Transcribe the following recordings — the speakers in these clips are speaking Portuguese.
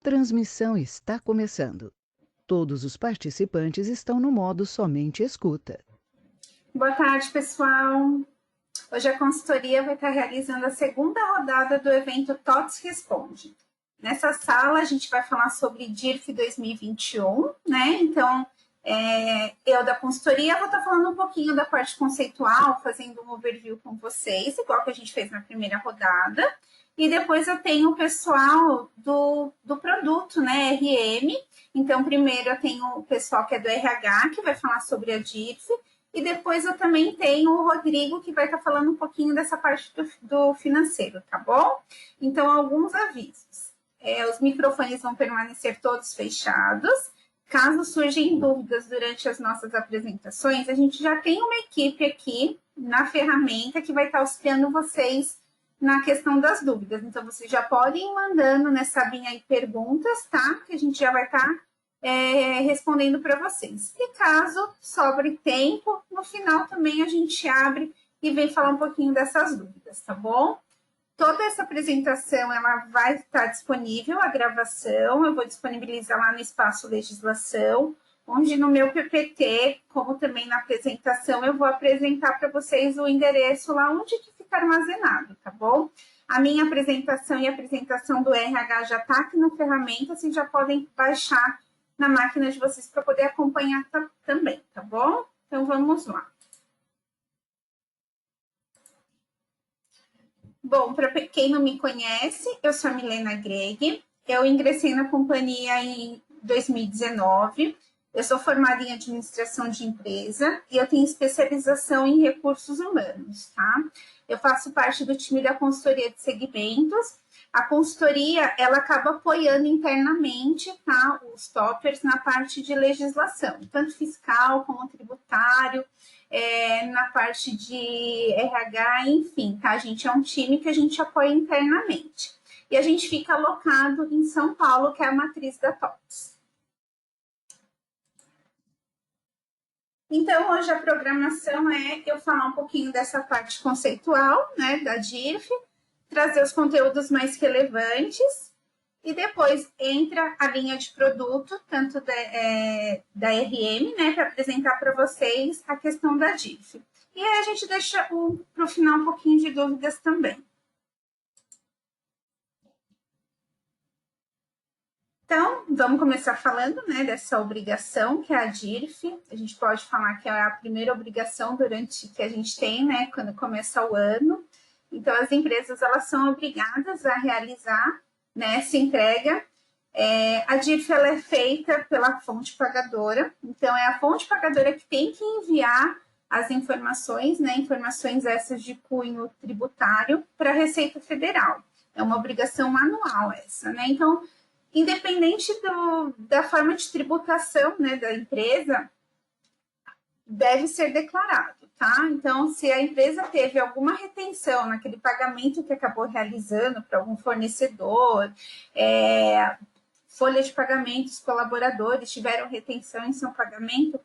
Transmissão está começando. Todos os participantes estão no modo somente escuta. Boa tarde, pessoal. Hoje a consultoria vai estar realizando a segunda rodada do evento TOTS Responde. Nessa sala, a gente vai falar sobre DIRF 2021, né? Então, eu da consultoria vou estar falando um pouquinho da parte conceitual, fazendo um overview com vocês, igual que a gente fez na primeira rodada. E depois eu tenho o pessoal do produto, né, RM. Então, primeiro eu tenho o pessoal que é do RH, que vai falar sobre a DIRF. E depois eu também tenho o Rodrigo, que vai estar falando um pouquinho dessa parte do financeiro, tá bom? Então, alguns avisos. Os microfones vão permanecer todos fechados. Caso surjam dúvidas durante as nossas apresentações, a gente já tem uma equipe aqui na ferramenta que vai estar auxiliando vocês na questão das dúvidas. Então, vocês já podem ir mandando nessa abinha aí perguntas, tá? Que a gente já vai estar respondendo para vocês. E caso sobre tempo, no final também a gente abre e vem falar um pouquinho dessas dúvidas, tá bom? Toda essa apresentação, ela vai estar disponível, a gravação, eu vou disponibilizar lá no Espaço Legislação, onde no meu PPT, como também na apresentação, eu vou apresentar para vocês o endereço lá onde que fica armazenado, tá bom? A minha apresentação e a apresentação do RH já está aqui na ferramenta, vocês já podem baixar na máquina de vocês para poder acompanhar também, tá bom? Então, vamos lá. Bom, para quem não me conhece, eu sou a Milena Greg, eu ingressei na companhia em 2019, eu sou formada em administração de empresa e eu tenho especialização em recursos humanos, tá? Eu faço parte do time da consultoria de segmentos. A consultoria, ela acaba apoiando internamente, tá, os toppers na parte de legislação, tanto fiscal como tributário, na parte de RH, enfim, tá? A gente é um time que a gente apoia internamente. E a gente fica alocado em São Paulo, que é a matriz da TOTS. Então, hoje a programação é eu falar um pouquinho dessa parte conceitual, né, da DIRF, trazer os conteúdos mais relevantes e depois entra a linha de produto, tanto da RM, né, para apresentar para vocês a questão da DIRF. E aí a gente deixa para o final um pouquinho de dúvidas também. Então, vamos começar falando, né, dessa obrigação que é a DIRF. A gente pode falar que é a primeira obrigação durante que a gente tem, né, quando começa o ano. Então, as empresas, elas são obrigadas a realizar, né, essa entrega. A DIRF, ela é feita pela fonte pagadora. Então, é a fonte pagadora que tem que enviar as informações, né, informações essas de cunho tributário para a Receita Federal. É uma obrigação anual essa, né? Então, independente da forma de tributação, né, da empresa, deve ser declarado, tá? Então, se a empresa teve alguma retenção naquele pagamento que acabou realizando para algum fornecedor, folha de pagamentos, colaboradores tiveram retenção em seu pagamento,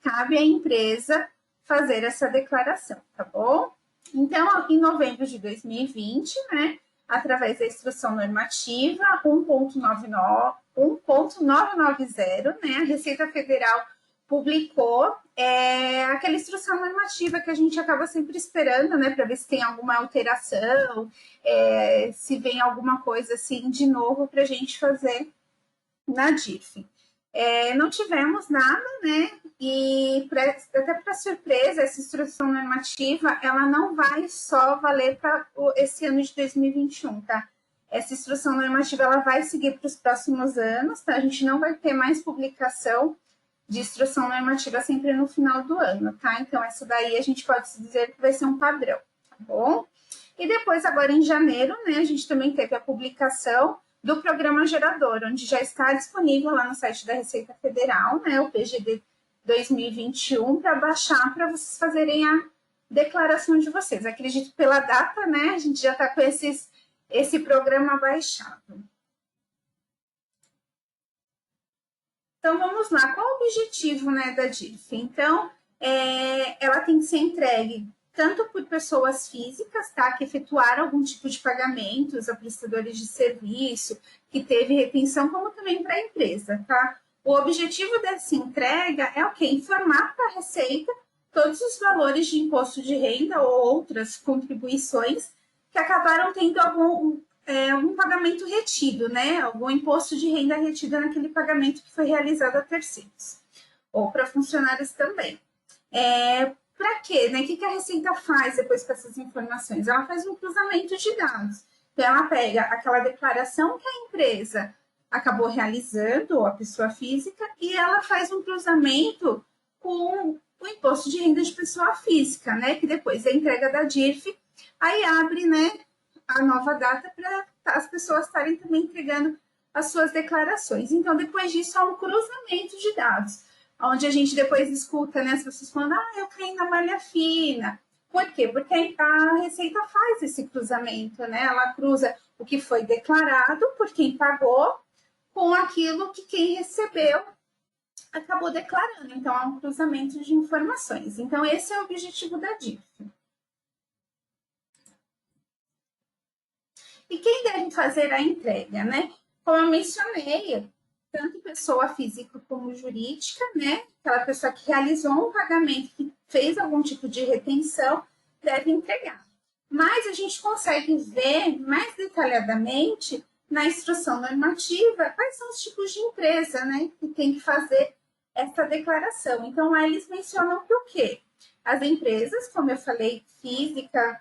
cabe à empresa fazer essa declaração, tá bom? Então, em novembro de 2020, né, através da Instrução Normativa 1.990, né, a Receita Federal publicou aquela instrução normativa que a gente acaba sempre esperando, né, para ver se tem alguma alteração, se vem alguma coisa assim de novo para a gente fazer na DIRF. Não tivemos nada, né, e até para surpresa, essa instrução normativa, ela não vai só valer para esse ano de 2021, tá? Essa instrução normativa, ela vai seguir para os próximos anos, tá? A gente não vai ter mais publicação de instrução normativa sempre no final do ano, tá? Então, essa daí a gente pode dizer que vai ser um padrão, tá bom? E depois, agora em janeiro, né, a gente também teve a publicação do Programa Gerador, onde já está disponível lá no site da Receita Federal, né, o PGD 2021, para baixar, para vocês fazerem a declaração de vocês. Acredito que pela data, né, a gente já está com esse programa baixado. Então, vamos lá. Qual o objetivo, né, da DIRF? Então, ela tem que ser entregue tanto por pessoas físicas, tá, que efetuaram algum tipo de pagamentos a prestadores de serviço, que teve retenção, como também para a empresa, tá? O objetivo dessa entrega é o quê? Informar para a Receita todos os valores de imposto de renda ou outras contribuições que acabaram tendo algum pagamento retido, né? Algum imposto de renda retido naquele pagamento que foi realizado a terceiros, ou para funcionários também. Para quê? Né? O que a Receita faz depois com essas informações? Ela faz um cruzamento de dados. Então, ela pega aquela declaração que a empresa acabou realizando, ou a pessoa física, e ela faz um cruzamento com o imposto de renda de pessoa física, né? Que depois da entrega da DIRF, aí abre, né, a nova data para as pessoas estarem também entregando as suas declarações. Então, depois disso, há um cruzamento de dados, onde a gente depois escuta, né, as pessoas falando, eu caí na malha fina. Por quê? Porque a Receita faz esse cruzamento, né? Ela cruza o que foi declarado por quem pagou com aquilo que quem recebeu acabou declarando. Então, há um cruzamento de informações. Então, esse é o objetivo da DIRF. E quem deve fazer a entrega, né? Como eu mencionei, tanto pessoa física como jurídica, né? Aquela pessoa que realizou um pagamento, que fez algum tipo de retenção, deve entregar. Mas a gente consegue ver mais detalhadamente na instrução normativa quais são os tipos de empresa, né? Que tem que fazer essa declaração. Então, lá eles mencionam que o quê? As empresas, como eu falei, física,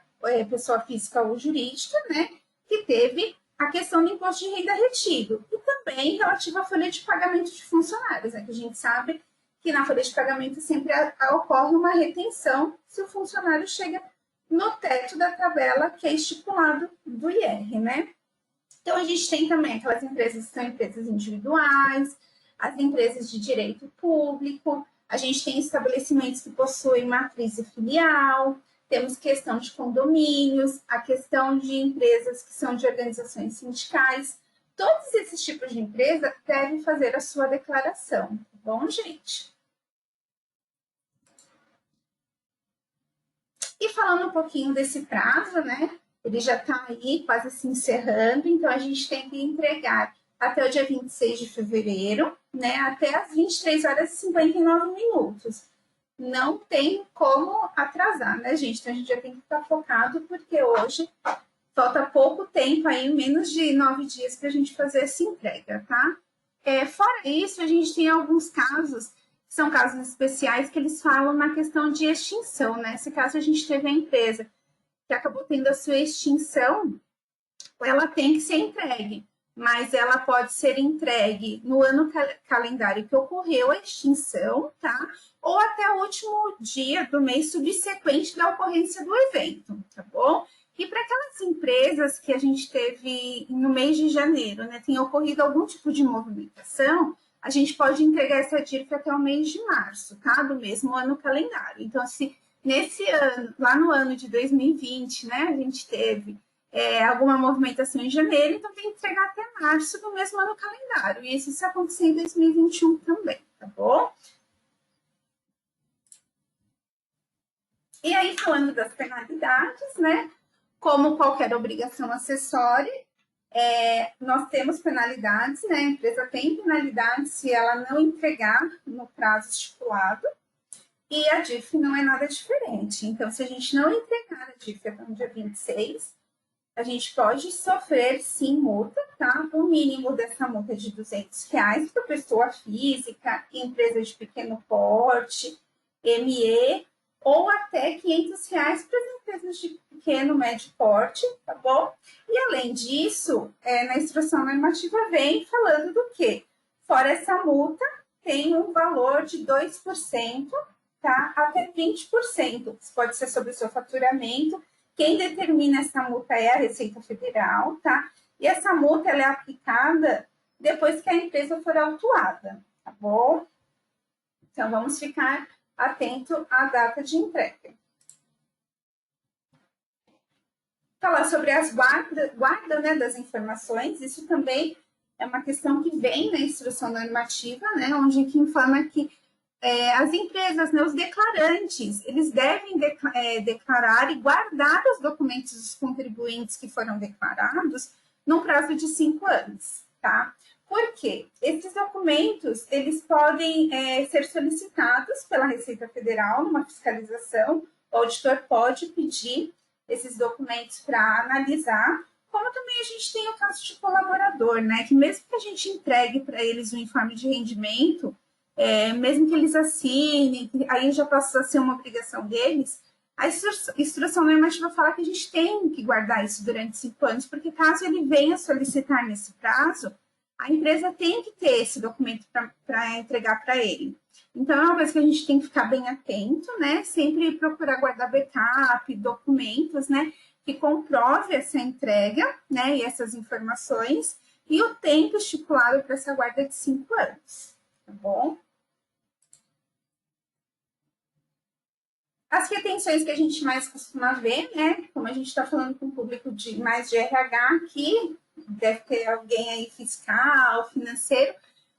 pessoa física ou jurídica, né? Que teve a questão do imposto de renda retido e também relativa à folha de pagamento de funcionários, né? Que a gente sabe que na folha de pagamento sempre ocorre uma retenção se o funcionário chega no teto da tabela que é estipulado do IR, né? Então, a gente tem também aquelas empresas que são empresas individuais, as empresas de direito público, a gente tem estabelecimentos que possuem matriz e filial, temos questão de condomínios, a questão de empresas que são de organizações sindicais. Todos esses tipos de empresa devem fazer a sua declaração, tá bom, gente? E falando um pouquinho desse prazo, né? Ele já está aí quase se encerrando, então a gente tem que entregar até o dia 26 de fevereiro, né? Até as 23 horas e 59 minutos. Não tem como atrasar, né, gente? Então a gente já tem que ficar focado, porque hoje falta pouco tempo aí, menos de 9 dias para a gente fazer essa entrega, tá? Fora isso, a gente tem alguns casos, que são casos especiais, que eles falam na questão de extinção, né? Nesse caso, a gente teve a empresa que acabou tendo a sua extinção, ela tem que ser entregue, mas ela pode ser entregue no ano calendário que ocorreu a extinção, tá? Ou até o último dia do mês subsequente da ocorrência do evento, tá bom? E para aquelas empresas que a gente teve no mês de janeiro, né, tem ocorrido algum tipo de movimentação, a gente pode entregar essa DIRF até o mês de março, tá? Do mesmo ano calendário. Então, se nesse ano, lá no ano de 2020, né, a gente teve alguma movimentação em janeiro, então tem que entregar até março do mesmo ano calendário. E isso se acontecer em 2021 também, tá bom? E aí, falando das penalidades, né? Como qualquer obrigação acessória, nós temos penalidades, né? A empresa tem penalidade se ela não entregar no prazo estipulado, e a DIRF não é nada diferente. Então, se a gente não entregar a DIRF até o dia 26, a gente pode sofrer, sim, multa, tá? O mínimo dessa multa é de R$200 para pessoa física, empresa de pequeno porte, ME, ou até R$500 para as empresas de pequeno, médio porte, tá bom? E, além disso, na instrução normativa vem falando do quê? Fora essa multa, tem um valor de 2%, tá? Até 20%. Isso pode ser sobre o seu faturamento. Quem determina essa multa é a Receita Federal, tá? E essa multa ela é aplicada depois que a empresa for autuada, tá bom? Então, vamos ficar atento à data de entrega. Falar sobre as guarda, né, das informações, isso também é uma questão que vem na instrução normativa, né, onde que informa que as empresas, né, os declarantes, eles devem declarar e guardar os documentos dos contribuintes que foram declarados num prazo de 5 anos, tá? Por quê? Esses documentos, eles podem ser solicitados pela Receita Federal numa fiscalização. O auditor pode pedir esses documentos para analisar, como também a gente tem o caso de colaborador, né? Que mesmo que a gente entregue para eles um informe de rendimento, mesmo que eles assinem, aí já passa a ser uma obrigação deles, a instrução normativa fala que a gente tem que guardar isso durante 5 anos, porque caso ele venha solicitar nesse prazo, a empresa tem que ter esse documento para entregar para ele. Então, é uma coisa que a gente tem que ficar bem atento, né? Sempre procurar guardar backup, documentos, né? Que comprove essa entrega, né? E essas informações, e o tempo estipulado para essa guarda de 5 anos, tá bom? As retenções que a gente mais costuma ver, né? Como a gente está falando com o público mais de RH aqui, deve ter alguém aí fiscal, financeiro,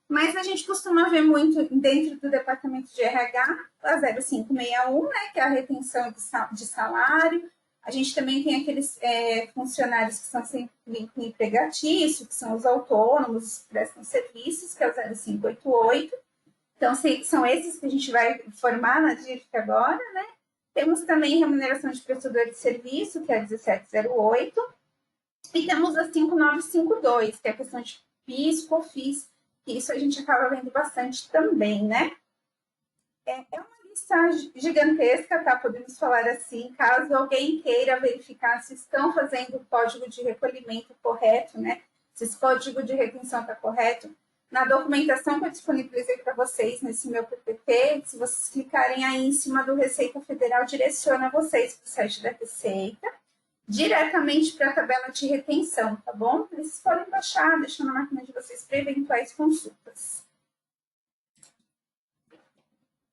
mas a gente costuma ver muito dentro do departamento de RH a 0561, né? Que é a retenção de salário. A gente também tem aqueles funcionários que são sem vínculo empregatício, que são os autônomos, que prestam serviços, que é o 0588. Então, são esses que a gente vai formar na DIRF agora, né? Temos também remuneração de prestador de serviço, que é a 1708. E temos a 5952, que é a questão de PIS, COFINS, que isso a gente acaba vendo bastante também, né? É uma lista gigantesca, tá? Podemos falar assim, caso alguém queira verificar se estão fazendo o código de recolhimento correto, né? Se esse código de retenção está correto. Na documentação que eu disponibilizei para vocês nesse meu PPT, se vocês clicarem aí em cima do Receita Federal, direciona vocês para o site da Receita, diretamente para a tabela de retenção, tá bom? Eles podem baixar, deixar na máquina de vocês para eventuais consultas.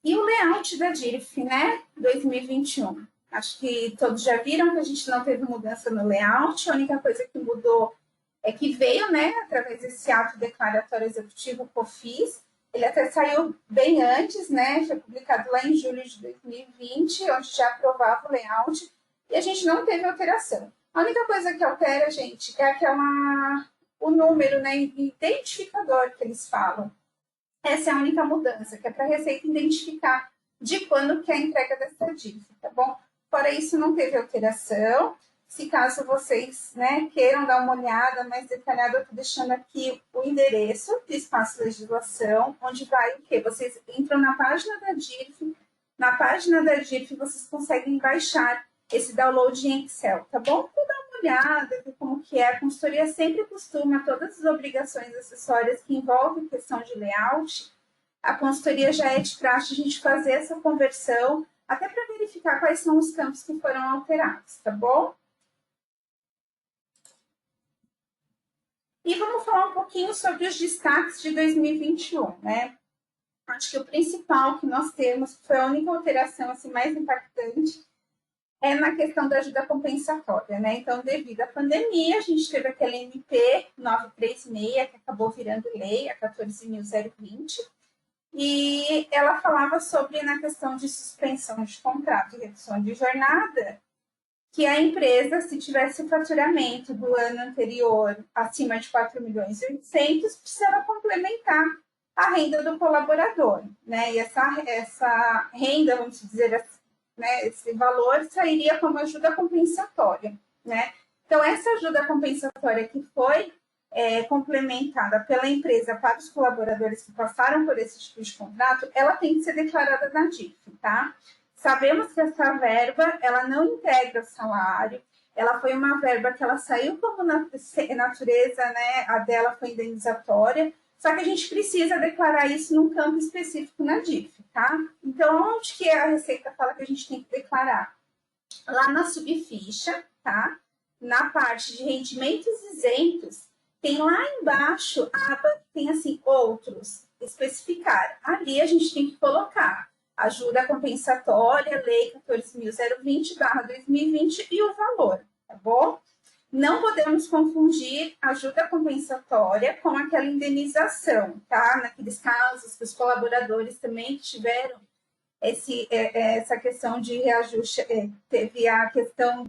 E o layout da DIRF, né? 2021. Acho que todos já viram que a gente não teve mudança no layout, a única coisa que mudou é que veio, né, através desse ato declaratório executivo COFINS, ele até saiu bem antes, né, foi publicado lá em julho de 2020, onde já aprovava o layout, e a gente não teve alteração. A única coisa que altera, gente, é o número, né, identificador que eles falam. Essa é a única mudança, que é para a Receita identificar de quando que é a entrega dessa dívida, tá bom? Fora isso, não teve alteração. Se caso vocês, né, queiram dar uma olhada mais detalhada, eu estou deixando aqui o endereço do Espaço Legislação, onde vai o quê? Vocês entram na página da DIRF, na página da DIRF vocês conseguem baixar esse download em Excel, tá bom? Vou dar uma olhada, ver como que é. A consultoria sempre costuma, todas as obrigações acessórias que envolvem questão de layout, a consultoria já é de praxe a gente fazer essa conversão, até para verificar quais são os campos que foram alterados, tá bom? E vamos falar um pouquinho sobre os destaques de 2021, né? Acho que o principal que nós temos, que foi a única alteração assim, mais impactante, é na questão da ajuda compensatória, né? Então, devido à pandemia, a gente teve aquela MP 936, que acabou virando lei, a 14.020, e ela falava sobre, na questão de suspensão de contrato e redução de jornada, que a empresa, se tivesse faturamento do ano anterior acima de 4.800.000, precisava complementar a renda do colaborador, né? E essa renda, vamos dizer assim, né, esse valor sairia como ajuda compensatória, né? Então, essa ajuda compensatória que foi complementada pela empresa para os colaboradores que passaram por esse tipo de contrato, ela tem que ser declarada na DIF, tá? Sabemos que essa verba, ela não integra o salário, ela foi uma verba que ela saiu como natureza, né? A dela foi indenizatória, só que a gente precisa declarar isso num campo específico na DIF, tá? Então, onde que a Receita fala que a gente tem que declarar? Lá na subficha, tá? Na parte de rendimentos isentos, tem lá embaixo a aba que tem assim, outros, especificar. Ali a gente tem que colocar ajuda compensatória, lei 14.020/2020 e o valor, tá bom? Não podemos confundir ajuda compensatória com aquela indenização, tá? Naqueles casos que os colaboradores também tiveram essa questão de reajuste, teve a questão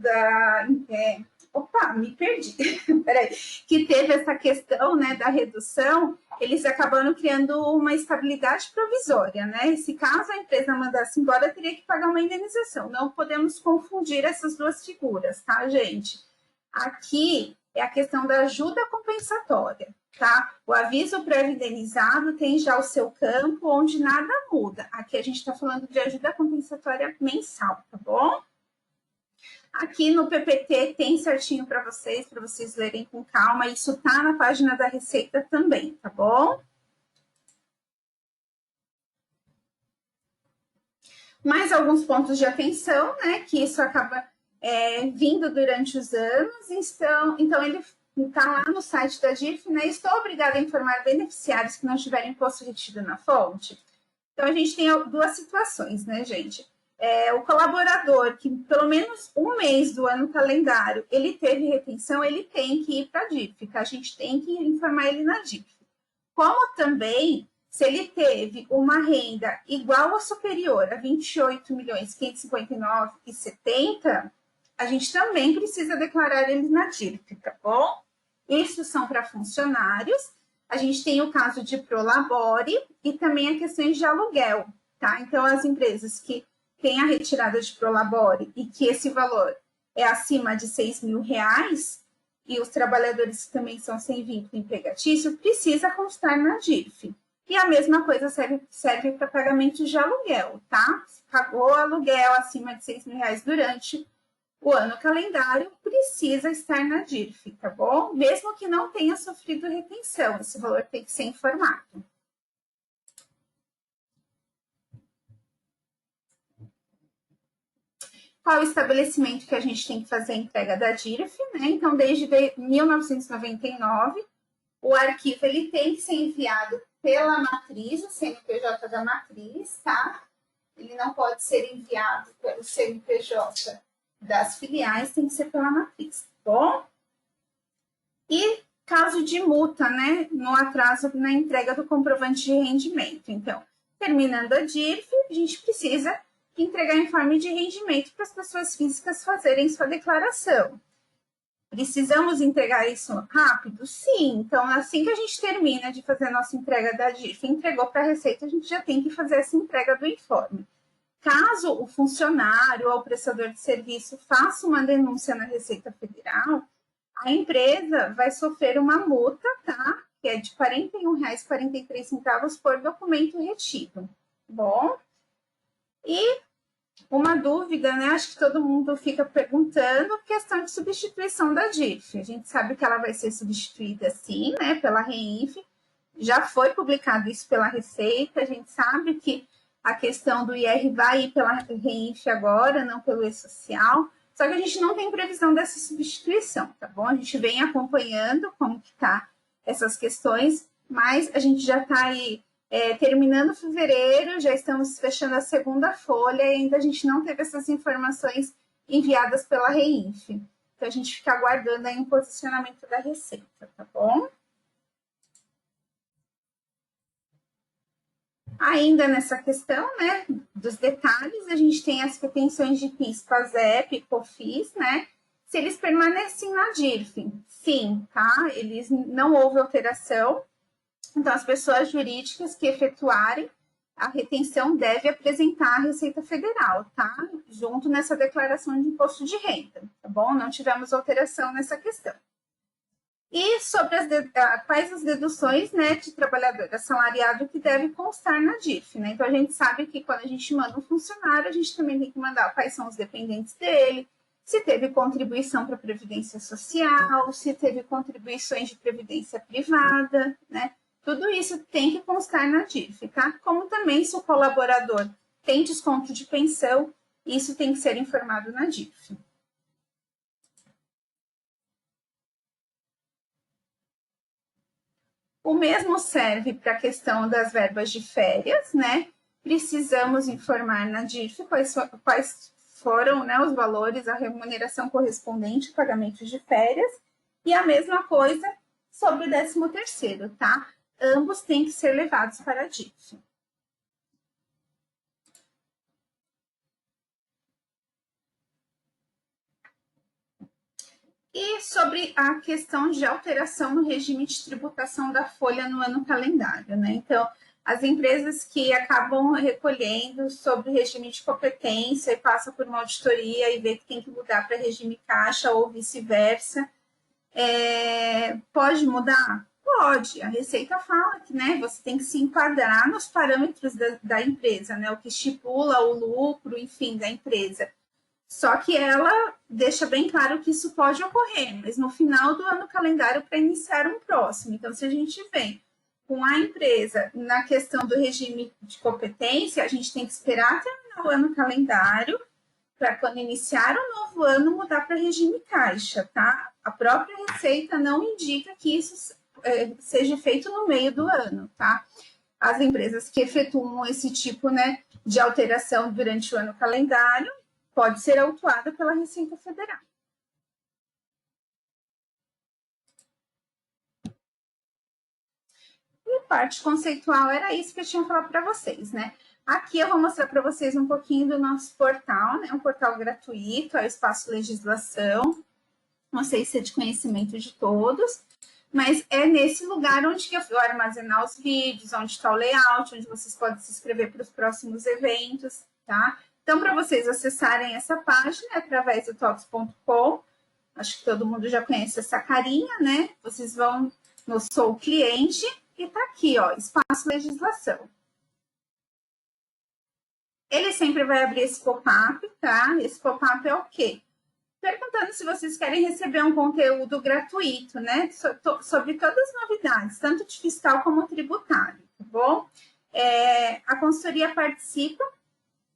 Opa, me perdi. Peraí. Que teve essa questão, né, da redução, eles acabaram criando uma estabilidade provisória, né? Se caso a empresa mandasse embora, teria que pagar uma indenização. Não podemos confundir essas duas figuras, tá, gente? Aqui é a questão da ajuda compensatória, tá? O aviso prévio indenizado tem já o seu campo, onde nada muda. Aqui a gente está falando de ajuda compensatória mensal, tá bom? Aqui no PPT tem certinho para vocês lerem com calma. Isso tá na página da Receita também, tá bom? Mais alguns pontos de atenção, né? Que isso acaba vindo durante os anos. Então ele está lá no site da DIRF, né? Estou obrigada a informar beneficiários que não tiverem imposto retido na fonte. Então a gente tem duas situações, né, gente? O colaborador que pelo menos um mês do ano calendário ele teve retenção, ele tem que ir para a DIRF, tá? A gente tem que informar ele na DIRF. Como também, se ele teve uma renda igual ou superior a 28.559.070, a gente também precisa declarar ele na DIRF, tá bom? Isso são para funcionários. A gente tem o caso de prolabore e também a questões de aluguel, tá? Então, as empresas que têm a retirada de prolabore e que esse valor é acima de R$ 6.000, e os trabalhadores que também são sem vínculo empregatício, precisa constar na DIRF. E a mesma coisa serve para pagamento de aluguel, tá? Se pagou aluguel acima de R$ 6.000 durante o ano calendário, precisa estar na DIRF, tá bom? Mesmo que não tenha sofrido retenção, esse valor tem que ser informado. Qual o estabelecimento que a gente tem que fazer a entrega da DIRF, né? Então, desde 1999, o arquivo ele tem que ser enviado pela matriz, o CNPJ da matriz, tá? Ele não pode ser enviado pelo CNPJ das filiais, tem que ser pela matriz, tá bom? E caso de multa, né? No atraso na entrega do comprovante de rendimento. Então, terminando a DIRF, a gente precisa entregar informe de rendimento para as pessoas físicas fazerem sua declaração. Precisamos entregar isso rápido? Sim. Então, assim que a gente termina de fazer a nossa entrega da DIRF, entregou para a Receita, a gente já tem que fazer essa entrega do informe. Caso o funcionário ou o prestador de serviço faça uma denúncia na Receita Federal, a empresa vai sofrer uma multa, tá? Que é de R$ 41,43 por documento retido. Bom? E uma dúvida, né? Acho que todo mundo fica perguntando, questão de substituição da DIRF. A gente sabe que ela vai ser substituída, sim, né? Pela REINF. Já foi publicado isso pela Receita. A gente sabe que a questão do IR vai ir pela REINF agora, não pelo E-Social. Só que a gente não tem previsão dessa substituição, tá bom? A gente vem acompanhando como que tá essas questões, mas a gente já está aí terminando fevereiro, já estamos fechando a segunda folha e ainda a gente não teve essas informações enviadas pela REINF. Então, a gente fica aguardando aí um posicionamento da Receita, tá bom? Ainda nessa questão, né, dos detalhes, a gente tem as retenções de PIS, PASEP, COFINS, né? Se eles permanecem na DIRF, sim, tá? Eles não houve alteração. Então, as pessoas jurídicas que efetuarem a retenção devem apresentar a Receita Federal, tá? Junto nessa declaração de imposto de renda, tá bom? Não tivemos alteração nessa questão. E sobre quais as deduções, né, de trabalhador assalariado que deve constar na DIRF, né? Então, a gente sabe que quando a gente manda um funcionário, a gente também tem que mandar quais são os dependentes dele, se teve contribuição para a Previdência Social, se teve contribuições de Previdência Privada, né? Tudo isso tem que constar na DIRF, tá? Como também se o colaborador tem desconto de pensão, isso tem que ser informado na DIRF. O mesmo serve para a questão das verbas de férias, né? Precisamos informar na DIRF quais foram, né, os valores, a remuneração correspondente ao pagamento de férias. E a mesma coisa sobre o 13º, tá? Ambos têm que ser levados para a DIRF. E sobre a questão de alteração no regime de tributação da folha no ano calendário, né? Então, as empresas que acabam recolhendo sobre o regime de competência e passam por uma auditoria e vê que tem que mudar para regime caixa ou vice-versa, pode mudar? Pode. A Receita fala que, né, você tem que se enquadrar nos parâmetros da empresa, né, o que estipula o lucro, enfim, da empresa. Só que ela deixa bem claro que isso pode ocorrer, mas no final do ano calendário para iniciar um próximo. Então, se a gente vem com a empresa na questão do regime de competência, a gente tem que esperar terminar o ano calendário para quando iniciar o novo ano mudar para regime caixa, tá? A própria Receita não indica que isso seja feito no meio do ano, tá? As empresas que efetuam esse tipo, né, de alteração durante o ano calendário pode ser autuada pela Receita Federal. E a parte conceitual era isso que eu tinha falado para vocês, né? Aqui eu vou mostrar para vocês um pouquinho do nosso portal, né? Um portal gratuito, é o Espaço Legislação. Não sei se é de conhecimento de todos, mas é nesse lugar onde que eu vou armazenar os vídeos, onde está o layout, onde vocês podem se inscrever para os próximos eventos, tá? Então, para vocês acessarem essa página, é através do tops.com, acho que todo mundo já conhece essa carinha, né? Vocês vão no Sou Cliente e tá aqui, ó, Espaço Legislação. Ele sempre vai abrir esse pop-up, tá? Esse pop-up é o quê? Perguntando se vocês querem receber um conteúdo gratuito, né? Sobre todas as novidades, tanto de fiscal como tributário, tá bom? A consultoria participa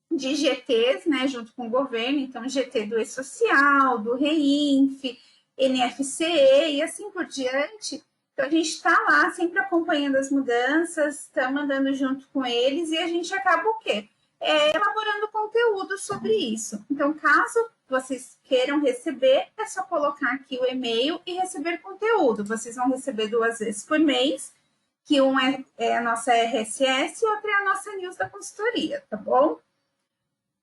de GTs, né, junto com o governo, então GT do E-Social, do REINF, NFCE e assim por diante. Então a gente está lá sempre acompanhando as mudanças, está mandando junto com eles e a gente acaba o quê? Elaborando conteúdo sobre isso. Então, caso vocês queiram receber, é só colocar aqui o e-mail e receber conteúdo. Vocês vão receber 2 vezes por mês, que um é a nossa RSS e outra é a nossa news da consultoria, tá bom?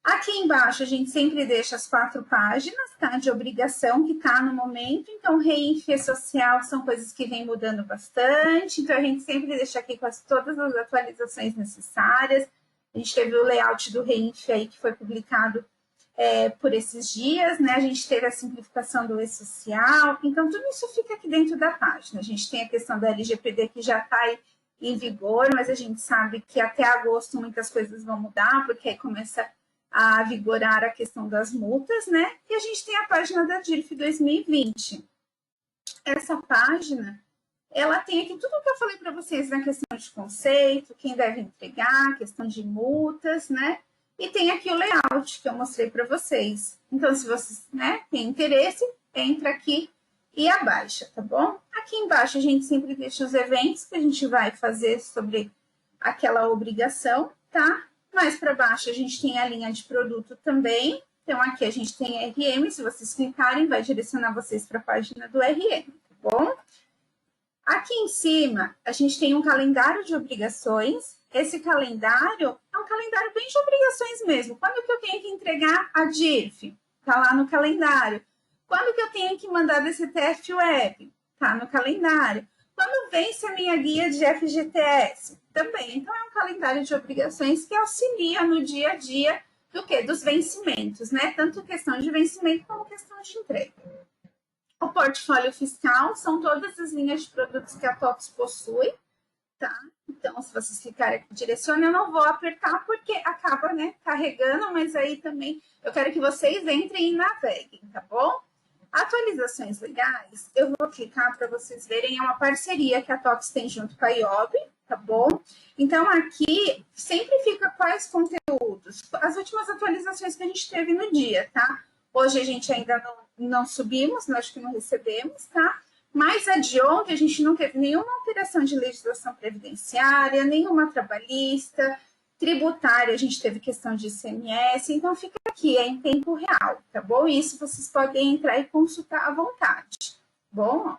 Aqui embaixo a gente sempre deixa as 4 páginas, tá? De obrigação que tá no momento. Então, REINF e social são coisas que vêm mudando bastante. Então, a gente sempre deixa aqui com todas as atualizações necessárias. A gente teve o layout do REINF aí que foi publicado por esses dias, né? A gente teve a simplificação do E-Social. Então, tudo isso fica aqui dentro da página. A gente tem a questão da LGPD que já está em vigor, mas a gente sabe que até agosto muitas coisas vão mudar, porque aí começa a vigorar a questão das multas, né? E a gente tem a página da DIRF 2020. Essa página, ela tem aqui tudo o que eu falei para vocês na questão de conceito, quem deve entregar, questão de multas, né? E tem aqui o layout que eu mostrei para vocês. Então, se vocês, né, têm interesse, entra aqui e abaixa, tá bom? Aqui embaixo a gente sempre deixa os eventos que a gente vai fazer sobre aquela obrigação, tá? Mais para baixo a gente tem a linha de produto também. Então, aqui a gente tem RM. Se vocês clicarem, vai direcionar vocês para a página do RM, tá bom? Aqui em cima, a gente tem um calendário de obrigações. Esse calendário é um calendário bem de obrigações mesmo. Quando que eu tenho que entregar a DIRF? Tá lá no calendário. Quando que eu tenho que mandar DCTF Web? Tá no calendário. Quando vence a minha guia de FGTS? Também. Então, é um calendário de obrigações que auxilia no dia a dia do quê? Dos vencimentos, né? Tanto questão de vencimento como questão de entrega. O portfólio fiscal são todas as linhas de produtos que a TOTS possui, tá? Então, se vocês ficarem aqui direcionando, eu não vou apertar porque acaba, né, carregando, mas aí também eu quero que vocês entrem e naveguem, tá bom? Atualizações legais, eu vou clicar para vocês verem, é uma parceria que a TOTS tem junto com a IOB, tá bom? Então, aqui sempre fica quais conteúdos, as últimas atualizações que a gente teve no dia, tá? Hoje a gente ainda não subimos, acho que não recebemos, tá? Mas a de ontem a gente não teve nenhuma alteração de legislação previdenciária, nenhuma trabalhista, tributária, a gente teve questão de ICMS, então fica aqui, é em tempo real, tá bom? Isso vocês podem entrar e consultar à vontade, bom?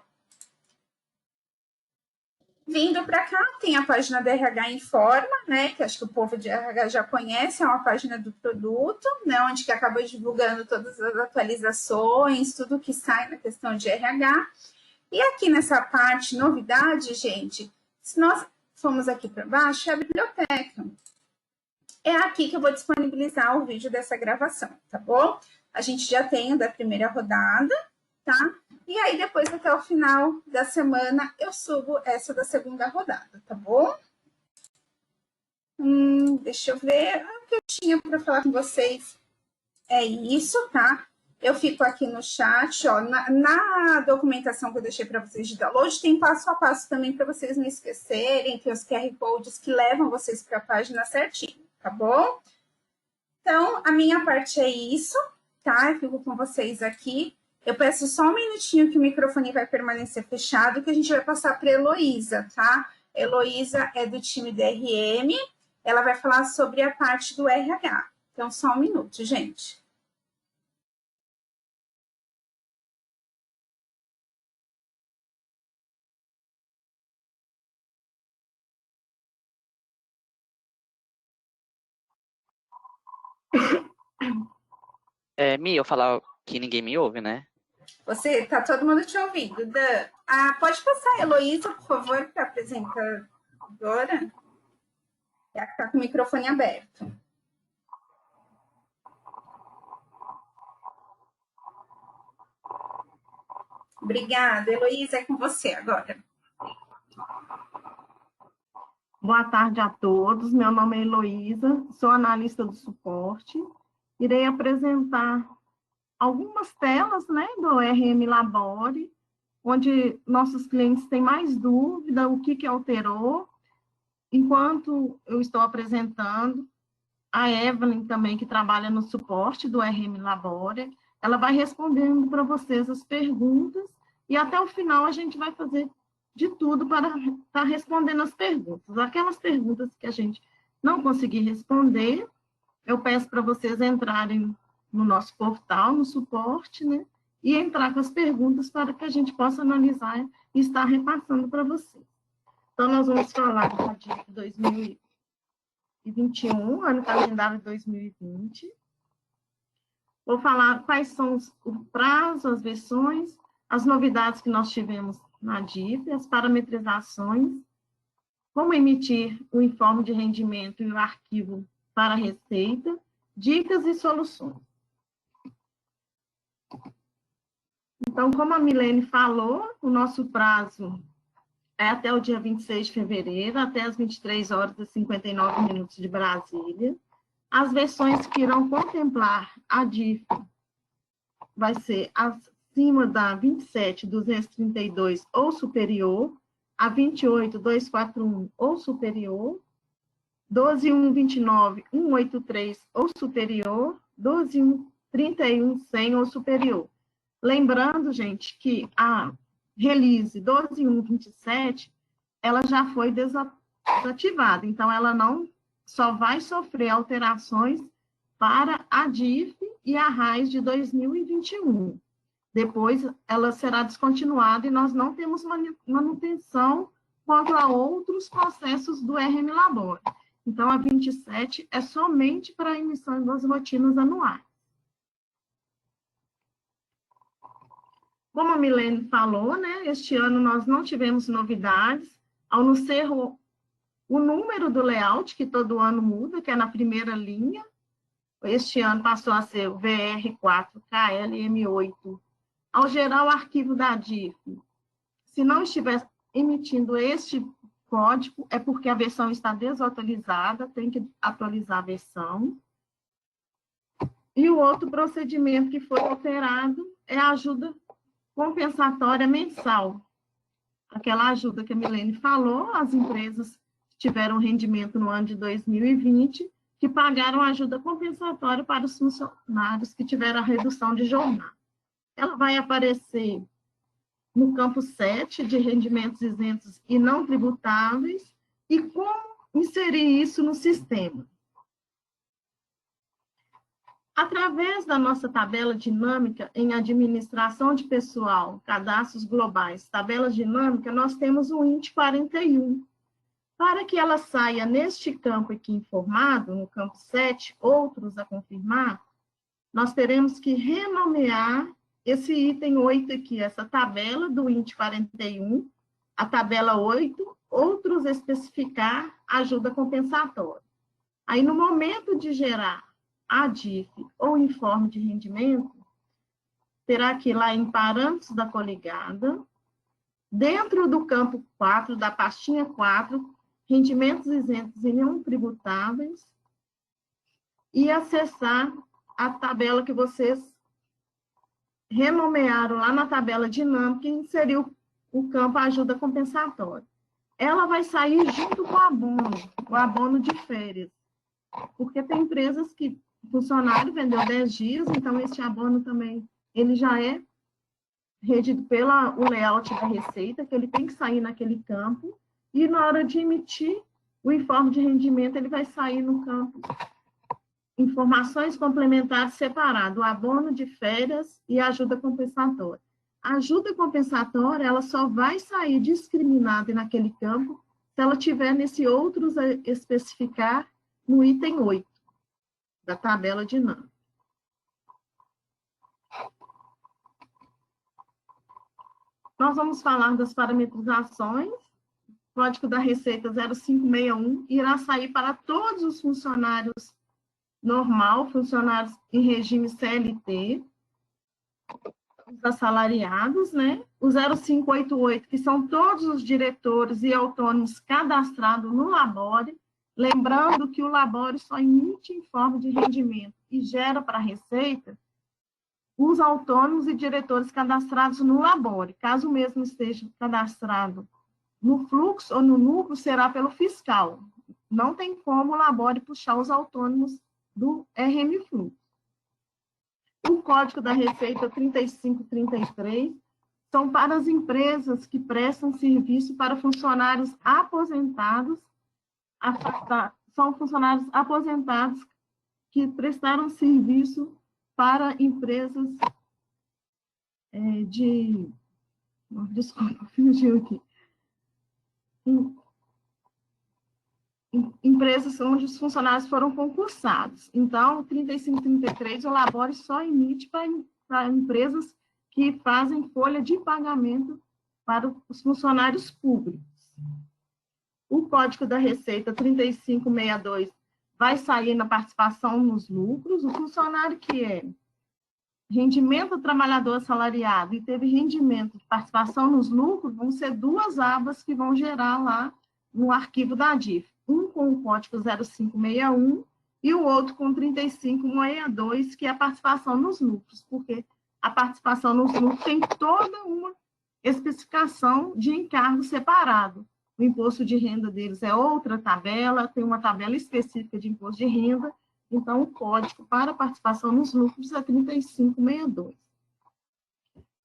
Vindo para cá, tem a página da RH Informa, né, que acho que o povo de RH já conhece, é uma página do produto, né, onde que acaba divulgando todas as atualizações, tudo que sai na questão de RH. E aqui nessa parte, novidade, gente, se nós formos aqui para baixo, é a biblioteca. É aqui que eu vou disponibilizar o vídeo dessa gravação, tá bom? A gente já tem o da primeira rodada, tá? E aí, depois, até o final da semana, eu subo essa da segunda rodada, tá bom? Deixa eu ver. O que eu tinha para falar com vocês é isso, tá? Eu fico aqui no chat, ó. Na documentação que eu deixei para vocês de download, tem passo a passo também para vocês não esquecerem, tem os QR Codes que levam vocês para a página certinho, tá bom? Então, a minha parte é isso, tá? Eu fico com vocês aqui. Eu peço só um minutinho que o microfone vai permanecer fechado, que a gente vai passar para a Heloísa, tá? Heloísa é do time DRM, ela vai falar sobre a parte do RH. Então, só um minuto, gente. Mi, eu falar que ninguém me ouve, né? Você, tá todo mundo te ouvindo. Dan, pode passar a Heloísa, por favor, para a apresentadora? Ela está com o microfone aberto. Obrigada. Heloísa, é com você agora. Boa tarde a todos. Meu nome é Heloísa, sou analista do suporte. Irei apresentar algumas telas, né, do RM Labore, onde nossos clientes têm mais dúvida, o que alterou. Enquanto eu estou apresentando, a Evelyn também, que trabalha no suporte do RM Labore, ela vai respondendo para vocês as perguntas e até o final a gente vai fazer de tudo para estar respondendo as perguntas. Aquelas perguntas que a gente não conseguir responder, eu peço para vocês entrarem no nosso portal, no suporte, né? E entrar com as perguntas para que a gente possa analisar e estar repassando para vocês. Então, nós vamos falar de 2021, ano calendário de 2020. Vou falar quais são o prazo, as versões, as novidades que nós tivemos na DIF, as parametrizações, como emitir o informe de rendimento e o arquivo para a receita, dicas e soluções. Então, como a Milene falou, o nosso prazo é até o dia 26 de fevereiro, até as 23h59 de Brasília. As versões que irão contemplar a DIF vai ser acima da 27.232 ou superior, a 28.241 ou superior, 12.129.183 ou superior, 12.131.100 ou superior. Lembrando, gente, que a release 12.127, ela já foi desativada, então ela não só vai sofrer alterações para a DIF e a RAIS de 2021. Depois ela será descontinuada e nós não temos manutenção quanto a outros processos do RM Labore. Então, a 27 é somente para a emissão das rotinas anuais. Como a Milene falou, né, este ano nós não tivemos novidades, ao não ser o número do layout, que todo ano muda, que é na primeira linha. Este ano passou a ser o VR4KLM8. Ao gerar o arquivo da DIF, se não estiver emitindo este código, é porque a versão está desatualizada, tem que atualizar a versão. E o outro procedimento que foi alterado é a ajuda compensatória mensal. Aquela ajuda que a Milene falou, as empresas que tiveram rendimento no ano de 2020, que pagaram ajuda compensatória para os funcionários que tiveram a redução de jornada. Ela vai aparecer no campo 7 de rendimentos isentos e não tributáveis, e como inserir isso no sistema. Através da nossa tabela dinâmica em administração de pessoal, cadastros globais, tabela dinâmica, nós temos o INT 41. Para que ela saia neste campo aqui informado, no campo 7, outros a confirmar, nós teremos que renomear esse item 8 aqui, essa tabela do INT 41, a tabela 8, outros especificar ajuda compensatória. Aí, no momento de gerar a DIF ou informe de rendimento, terá que ir lá em parâmetros da coligada, dentro do campo 4, da pastinha 4, rendimentos isentos e não tributáveis, e acessar a tabela que vocês renomearam lá na tabela dinâmica e inseriu o campo ajuda compensatória. Ela vai sair junto com o abono de férias, porque tem empresas que o funcionário vendeu 10 dias, então esse abono também, ele já é regido pelo layout da Receita, que ele tem que sair naquele campo, e na hora de emitir o informe de rendimento, ele vai sair no campo informações complementares separado, o abono de férias e a ajuda compensatória. A ajuda compensatória, ela só vai sair discriminada naquele campo se ela tiver nesse outros a especificar no item 8 da tabela dinâmica. Nós vamos falar das parametrizações. O Código da Receita 0561 irá sair para todos os funcionários normal, funcionários em regime CLT, os assalariados, né? O 0588, que são todos os diretores e autônomos cadastrados no Labore, lembrando que o Labore só emite informe de rendimento e gera para a Receita os autônomos e diretores cadastrados no Labore. Caso o mesmo esteja cadastrado no fluxo ou no núcleo, será pelo fiscal. Não tem como o Labore puxar os autônomos do RM Fluxo. O Código da Receita 3533 são para as empresas que prestam serviço para funcionários aposentados, são funcionários aposentados que prestaram serviço para empresas desculpa, fugiu aqui. Empresas onde os funcionários foram concursados. Então, o 3533, o Labore só emite para empresas que fazem folha de pagamento para os funcionários públicos. O Código da Receita 3562 vai sair na participação nos lucros. O funcionário que é rendimento do trabalhador assalariado e teve rendimento de participação nos lucros, vão ser duas abas que vão gerar lá no arquivo da DIF. Um com o código 0561 e o outro com 3562, que é a participação nos lucros, porque a participação nos lucros tem toda uma especificação de encargo separado. O imposto de renda deles é outra tabela, tem uma tabela específica de imposto de renda, então o código para a participação nos lucros é 3562.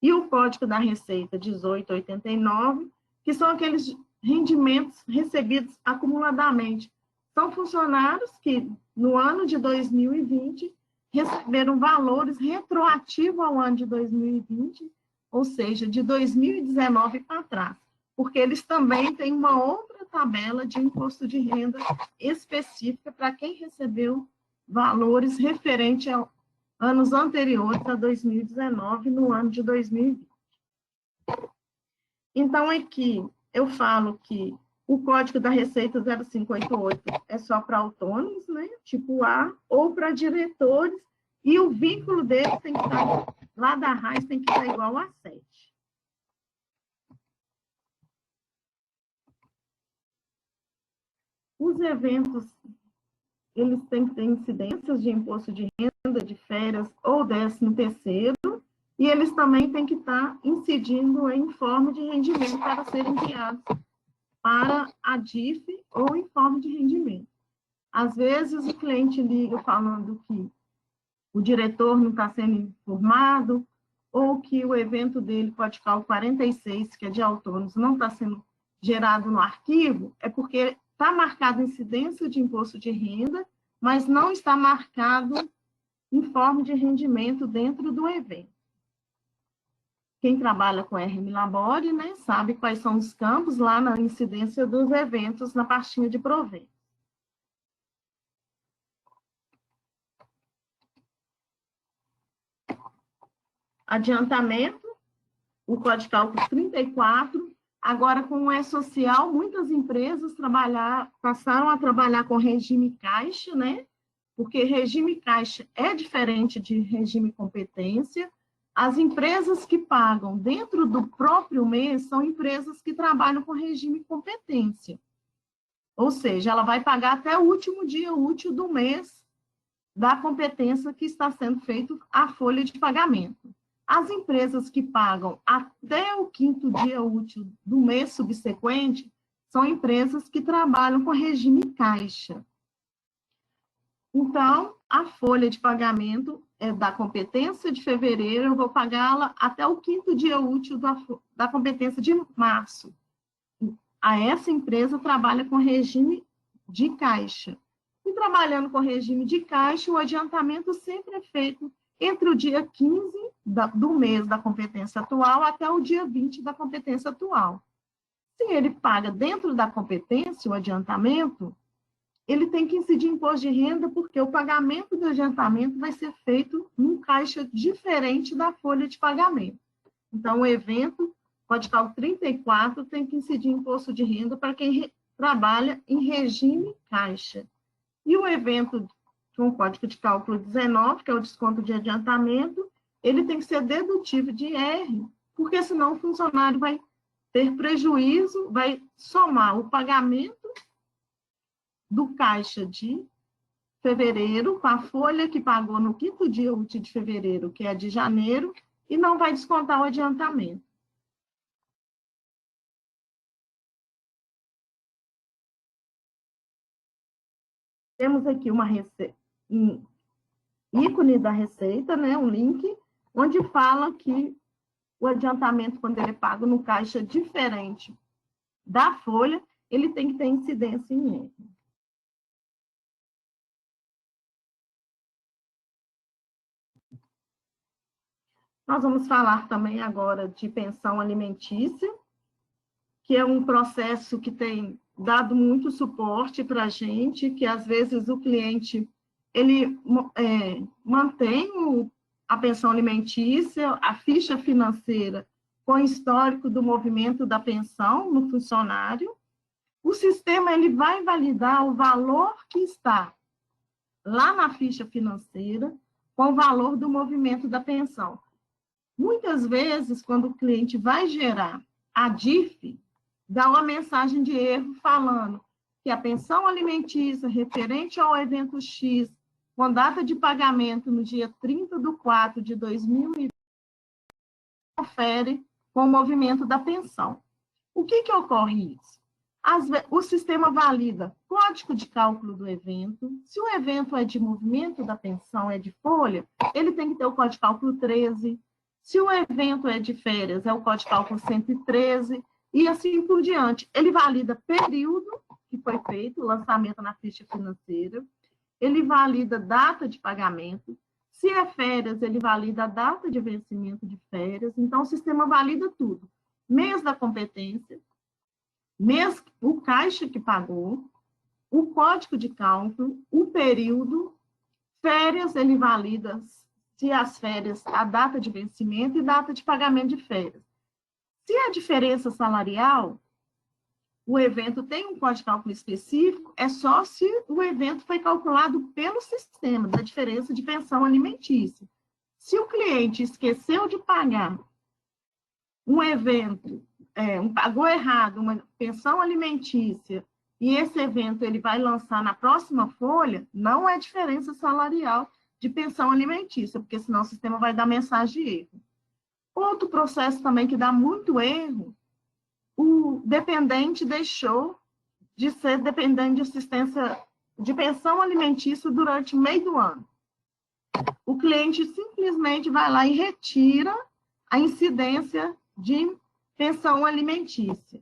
E o Código da Receita 1889, que são aqueles rendimentos recebidos acumuladamente. São funcionários que, no ano de 2020, receberam valores retroativos ao ano de 2020, ou seja, de 2019 para trás, porque eles também têm uma outra tabela de imposto de renda específica para quem recebeu valores referentes a anos anteriores a 2019, no ano de 2020. Então, aqui, eu falo que o Código da Receita 0588 é só para autônomos, né? Tipo A, ou para diretores, e o vínculo deles tem que estar, lá da RAIS, tem que estar igual a 7. Os eventos, eles têm que ter incidências de imposto de renda, de férias ou 13º, e eles também têm que estar incidindo em informe de rendimento para serem enviados para a DIF ou informe de rendimento. Às vezes, o cliente liga falando que o diretor não está sendo informado, ou que o evento dele, Código 46, que é de autônomos, não está sendo gerado no arquivo, é porque está marcada incidência de imposto de renda, mas não está marcado em forma de rendimento dentro do evento. Quem trabalha com RM Labore, né, sabe quais são os campos lá na incidência dos eventos na pastinha de proventos. Adiantamento, o Código de Cálculo 34. Agora, com o E-Social, muitas empresas passaram a trabalhar com regime caixa, né? Porque regime caixa é diferente de regime competência. As empresas que pagam dentro do próprio mês são empresas que trabalham com regime competência. Ou seja, ela vai pagar até o último dia útil do mês da competência que está sendo feito a folha de pagamento. As empresas que pagam até o 5º dia útil do mês subsequente são empresas que trabalham com regime caixa. Então, a folha de pagamento é da competência de fevereiro, eu vou pagá-la até o 5º dia útil da competência de março. Essa empresa trabalha com regime de caixa. E trabalhando com regime de caixa, o adiantamento sempre é feito entre o dia 15 do mês da competência atual até o dia 20 da competência atual. Se ele paga dentro da competência o adiantamento, ele tem que incidir imposto de renda, porque o pagamento do adiantamento vai ser feito num caixa diferente da folha de pagamento. Então, o evento, Código de Cálculo 34, tem que incidir imposto de renda para quem trabalha em regime caixa. E o evento com o Código de Cálculo 19, que é o desconto de adiantamento, ele tem que ser dedutível de IR, porque senão o funcionário vai ter prejuízo, vai somar o pagamento do caixa de fevereiro com a folha que pagou no 5º dia útil de fevereiro, que é de janeiro, e não vai descontar o adiantamento. Temos aqui um ícone da receita, né, um link, onde fala que o adiantamento, quando ele é pago no caixa diferente da folha, ele tem que ter incidência em R. Nós vamos falar também agora de pensão alimentícia, que é um processo que tem dado muito suporte para a gente, que às vezes o cliente ele mantém a pensão alimentícia, a ficha financeira com histórico do movimento da pensão no funcionário. O sistema ele vai validar o valor que está lá na ficha financeira com o valor do movimento da pensão. Muitas vezes, quando o cliente vai gerar a DIF, dá uma mensagem de erro falando que a pensão alimentícia referente ao evento X, com data de pagamento no dia 30/4 de 2020, confere com o movimento da pensão. O que ocorre isso? O sistema valida código de cálculo do evento. Se o evento é de movimento da pensão, é de folha, ele tem que ter o código de cálculo 13. Se o evento é de férias, é o código de cálculo 113, e assim por diante. Ele valida período que foi feito, o lançamento na ficha financeira, ele valida data de pagamento. Se é férias, ele valida a data de vencimento de férias. Então, o sistema valida tudo. Mês da competência, mês, o caixa que pagou, o código de cálculo, o período, férias, ele valida se as férias, a data de vencimento e data de pagamento de férias. Se a diferença salarial, o evento tem um código de cálculo específico, é só se o evento foi calculado pelo sistema, da diferença de pensão alimentícia. Se o cliente esqueceu de pagar um evento, pagou errado uma pensão alimentícia, e esse evento ele vai lançar na próxima folha, não é diferença salarial de pensão alimentícia, porque senão o sistema vai dar mensagem de erro. Outro processo também que dá muito erro, o dependente deixou de ser dependente de assistência de pensão alimentícia durante o meio do ano. O cliente simplesmente vai lá e retira a incidência de pensão alimentícia.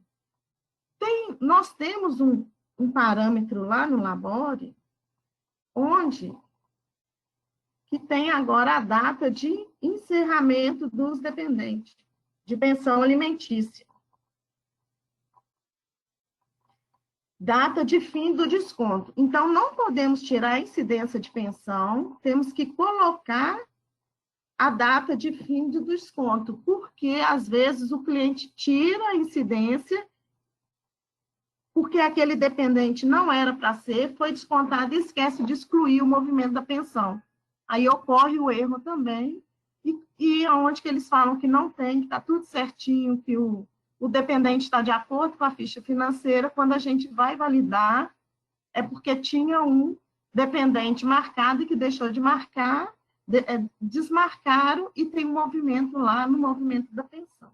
Nós temos um parâmetro lá no Labore, onde que tem agora a data de encerramento dos dependentes de pensão alimentícia. Data de fim do desconto. Então, não podemos tirar a incidência de pensão, temos que colocar a data de fim do desconto, porque, às vezes, o cliente tira a incidência, porque aquele dependente não era para ser, foi descontado e esquece de excluir o movimento da pensão. Aí ocorre o erro também, e onde que eles falam que não tem, que está tudo certinho, que o dependente está de acordo com a ficha financeira, quando a gente vai validar, é porque tinha um dependente marcado e que deixou de marcar, desmarcaram e tem um movimento lá no movimento da pensão.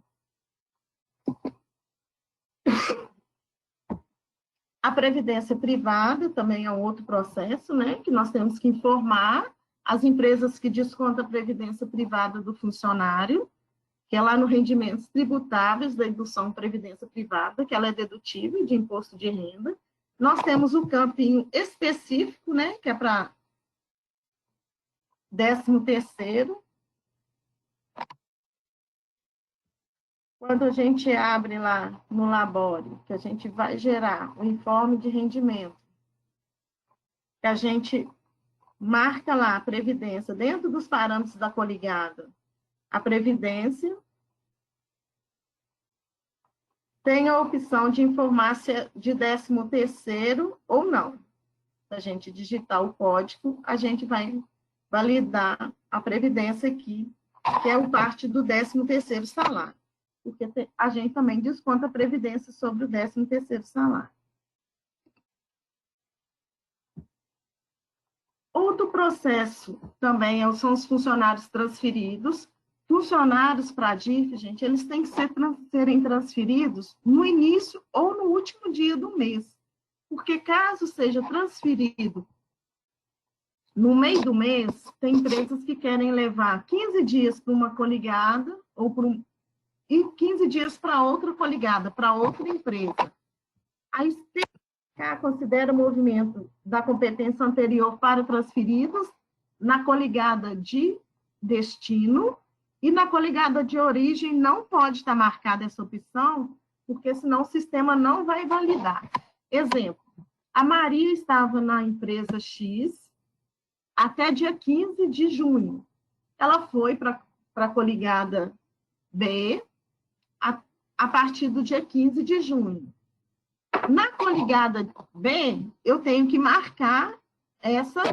A previdência privada também é um outro processo, né, que nós temos que informar as empresas que descontam a previdência privada do funcionário, que é lá no rendimentos tributáveis da indução previdência privada, que ela é dedutível de imposto de renda. Nós temos o campinho específico, né, que é para 13º. Quando a gente abre lá no Labore, que a gente vai gerar o informe de rendimento, que a gente marca lá a previdência dentro dos parâmetros da coligada, a previdência, tem a opção de informar se é de 13º ou não. Se a gente digitar o código, a gente vai validar a previdência aqui, que é o parte do 13º salário. Porque a gente também desconta a previdência sobre o 13º salário. Outro processo também são os funcionários transferidos. Funcionários para a DIF, gente, eles têm que serem transferidos no início ou no último dia do mês. Porque caso seja transferido no meio do mês, tem empresas que querem levar 15 dias para uma coligada ou e 15 dias para outra coligada, para outra empresa. Aí, se considera o movimento da competência anterior para transferidos na coligada de destino e na coligada de origem não pode estar marcada essa opção, porque senão o sistema não vai validar. Exemplo, a Maria estava na empresa X até dia 15 de junho. Ela foi para a coligada B a partir do dia 15 de junho. Na coligada B, eu tenho que marcar essa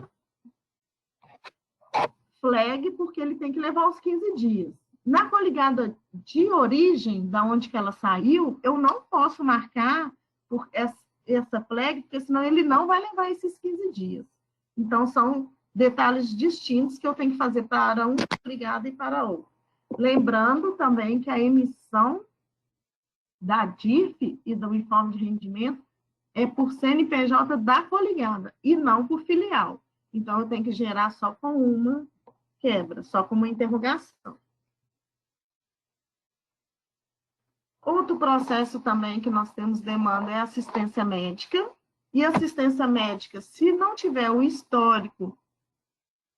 flag, porque ele tem que levar os 15 dias. Na coligada de origem, da onde que ela saiu, eu não posso marcar por essa flag, porque senão ele não vai levar esses 15 dias. Então, são detalhes distintos que eu tenho que fazer para uma coligada e para outra. Lembrando também que a emissão da DIF e do informe de rendimento é por CNPJ da coligada e não por filial. Então, eu tenho que gerar só com uma quebra, só com uma interrogação. Outro processo também que nós temos demanda é assistência médica. E assistência médica, se não tiver o histórico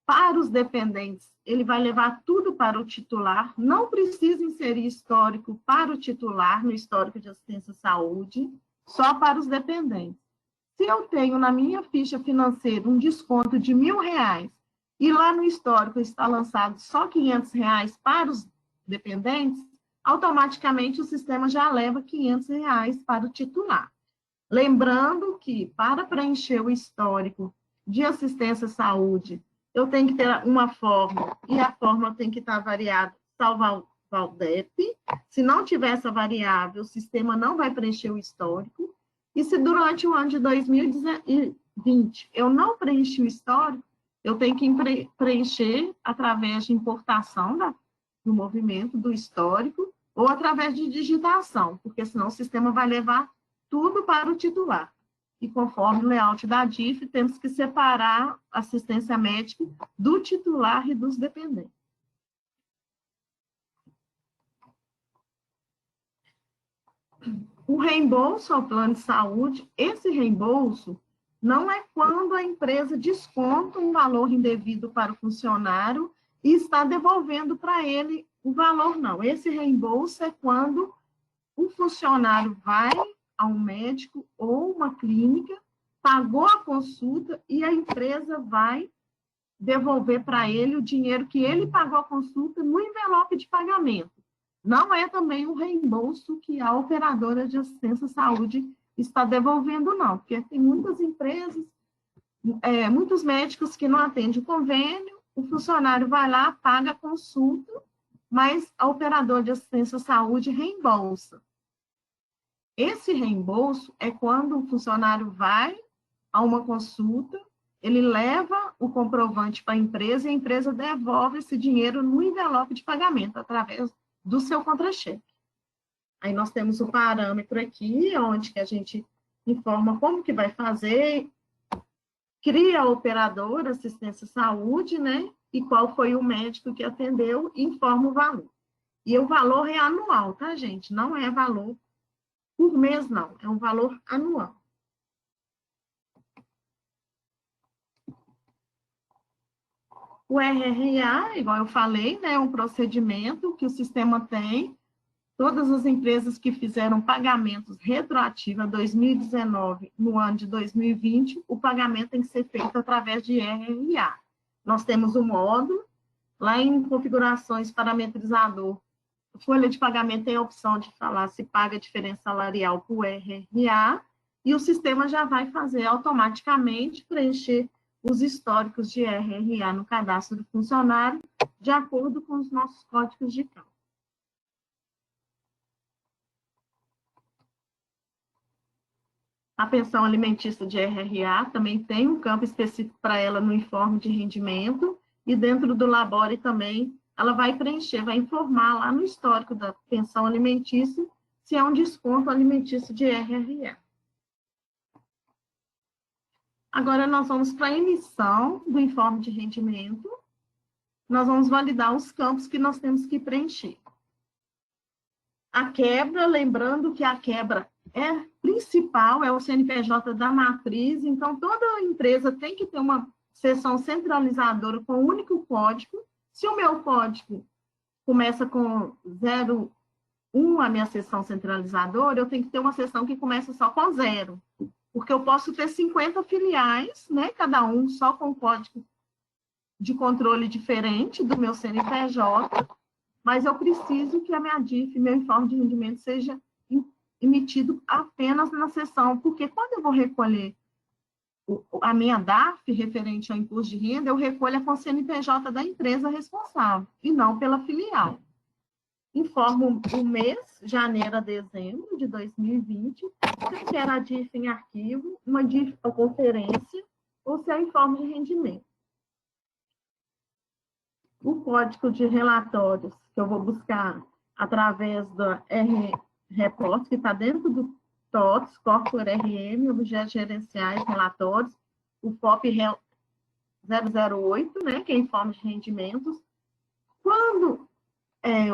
para os dependentes, ele vai levar tudo para o titular, não precisa inserir histórico para o titular, no histórico de assistência à saúde, só para os dependentes. Se eu tenho na minha ficha financeira um desconto de R$1.000 e lá no histórico está lançado só R$500 para os dependentes, automaticamente o sistema já leva R$500 para o titular. Lembrando que, para preencher o histórico de assistência à saúde, eu tenho que ter uma fórmula, e a fórmula tem que estar variada, salvar Valdep. Se não tiver essa variável, o sistema não vai preencher o histórico. E se durante o ano de 2020 eu não preenchi o histórico, eu tenho que preencher através de importação do movimento, do histórico, ou através de digitação, porque senão o sistema vai levar tudo para o titular. E conforme o layout da DIF, temos que separar a assistência médica do titular e dos dependentes. O reembolso ao plano de saúde, esse reembolso, não é quando a empresa desconta um valor indevido para o funcionário e está devolvendo para ele o valor, não. Esse reembolso é quando o funcionário vai a um médico ou uma clínica, pagou a consulta e a empresa vai devolver para ele o dinheiro que ele pagou a consulta no envelope de pagamento. Não é também um reembolso que a operadora de assistência à saúde está devolvendo, não, porque tem muitas empresas, muitos médicos que não atendem o convênio, o funcionário vai lá, paga a consulta, mas a operadora de assistência à saúde reembolsa. Esse reembolso é quando o funcionário vai a uma consulta, ele leva o comprovante para a empresa e a empresa devolve esse dinheiro no envelope de pagamento, através do seu contra-cheque. Aí nós temos o parâmetro aqui, onde que a gente informa como que vai fazer, cria a operadora, assistência à saúde, né? E qual foi o médico que atendeu, e informa o valor. E o valor é anual, tá, gente? Não é valor por mês, não. É um valor anual. O RRA, igual eu falei, né, é um procedimento que o sistema tem. Todas as empresas que fizeram pagamentos retroativos a 2019, no ano de 2020, o pagamento tem que ser feito através de RRA. Nós temos um módulo, lá em configurações parametrizador, folha de pagamento tem a opção de falar se paga diferença salarial por RRA, e o sistema já vai fazer automaticamente, preencher os históricos de RRA no cadastro do funcionário, de acordo com os nossos códigos de cálculo. A pensão alimentícia de RRA também tem um campo específico para ela no informe de rendimento, e dentro do Labore também ela vai preencher, vai informar lá no histórico da pensão alimentícia se é um desconto alimentício de RRA. Agora nós vamos para a emissão do informe de rendimento. Nós vamos validar os campos que nós temos que preencher. A quebra, lembrando que a quebra principal é o CNPJ da matriz, então toda empresa tem que ter uma seção centralizadora com um único código. Se o meu código começa com 01, a minha seção centralizadora, eu tenho que ter uma seção que começa só com 0, porque eu posso ter 50 filiais, né, cada um só com código de controle diferente do meu CNPJ, mas eu preciso que a minha DIF, meu informe de rendimento, seja emitido apenas na seção, porque quando eu vou recolher a minha DARF referente ao imposto de renda, eu recolho com o CNPJ da empresa responsável, e não pela filial. Informo o mês, janeiro a dezembro de 2020, se quer a DIF em arquivo, uma DIF por conferência, ou se é informe de rendimento. O código de relatórios, que eu vou buscar através da R-Report, que está dentro do TOTS, Corpor RM, objetos gerenciais, relatórios, o FOP 008, né, que é informe de rendimentos. Quando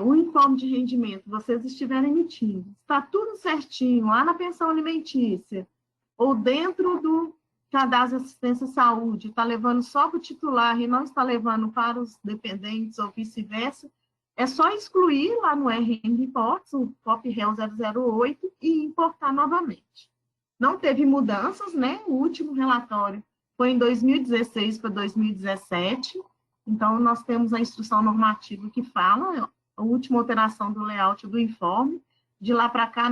o informe de rendimento vocês estiverem emitindo, está tudo certinho, lá na pensão alimentícia, ou dentro do cadastro de assistência à saúde, está levando só para o titular e não está levando para os dependentes ou vice-versa, é só excluir lá no RM Reports, o FOP 008, e importar novamente. Não teve mudanças, né? O último relatório foi em 2016 para 2017, então nós temos a instrução normativa que fala, a última alteração do layout do informe, de lá para cá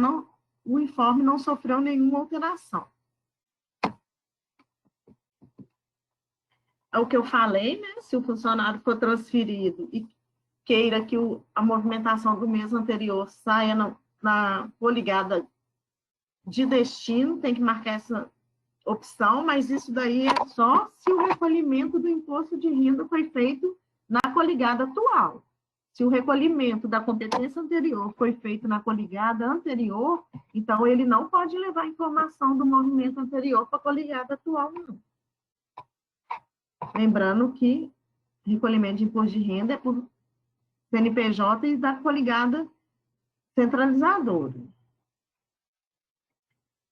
o informe não sofreu nenhuma alteração. É o que eu falei, né? Se o funcionário for transferido e queira que a movimentação do mês anterior saia na coligada de destino, tem que marcar essa opção, mas isso daí é só se o recolhimento do imposto de renda foi feito na coligada atual. Se o recolhimento da competência anterior foi feito na coligada anterior, então ele não pode levar a informação do movimento anterior para a coligada atual, não. Lembrando que recolhimento de imposto de renda é por CNPJ e da coligada centralizadora.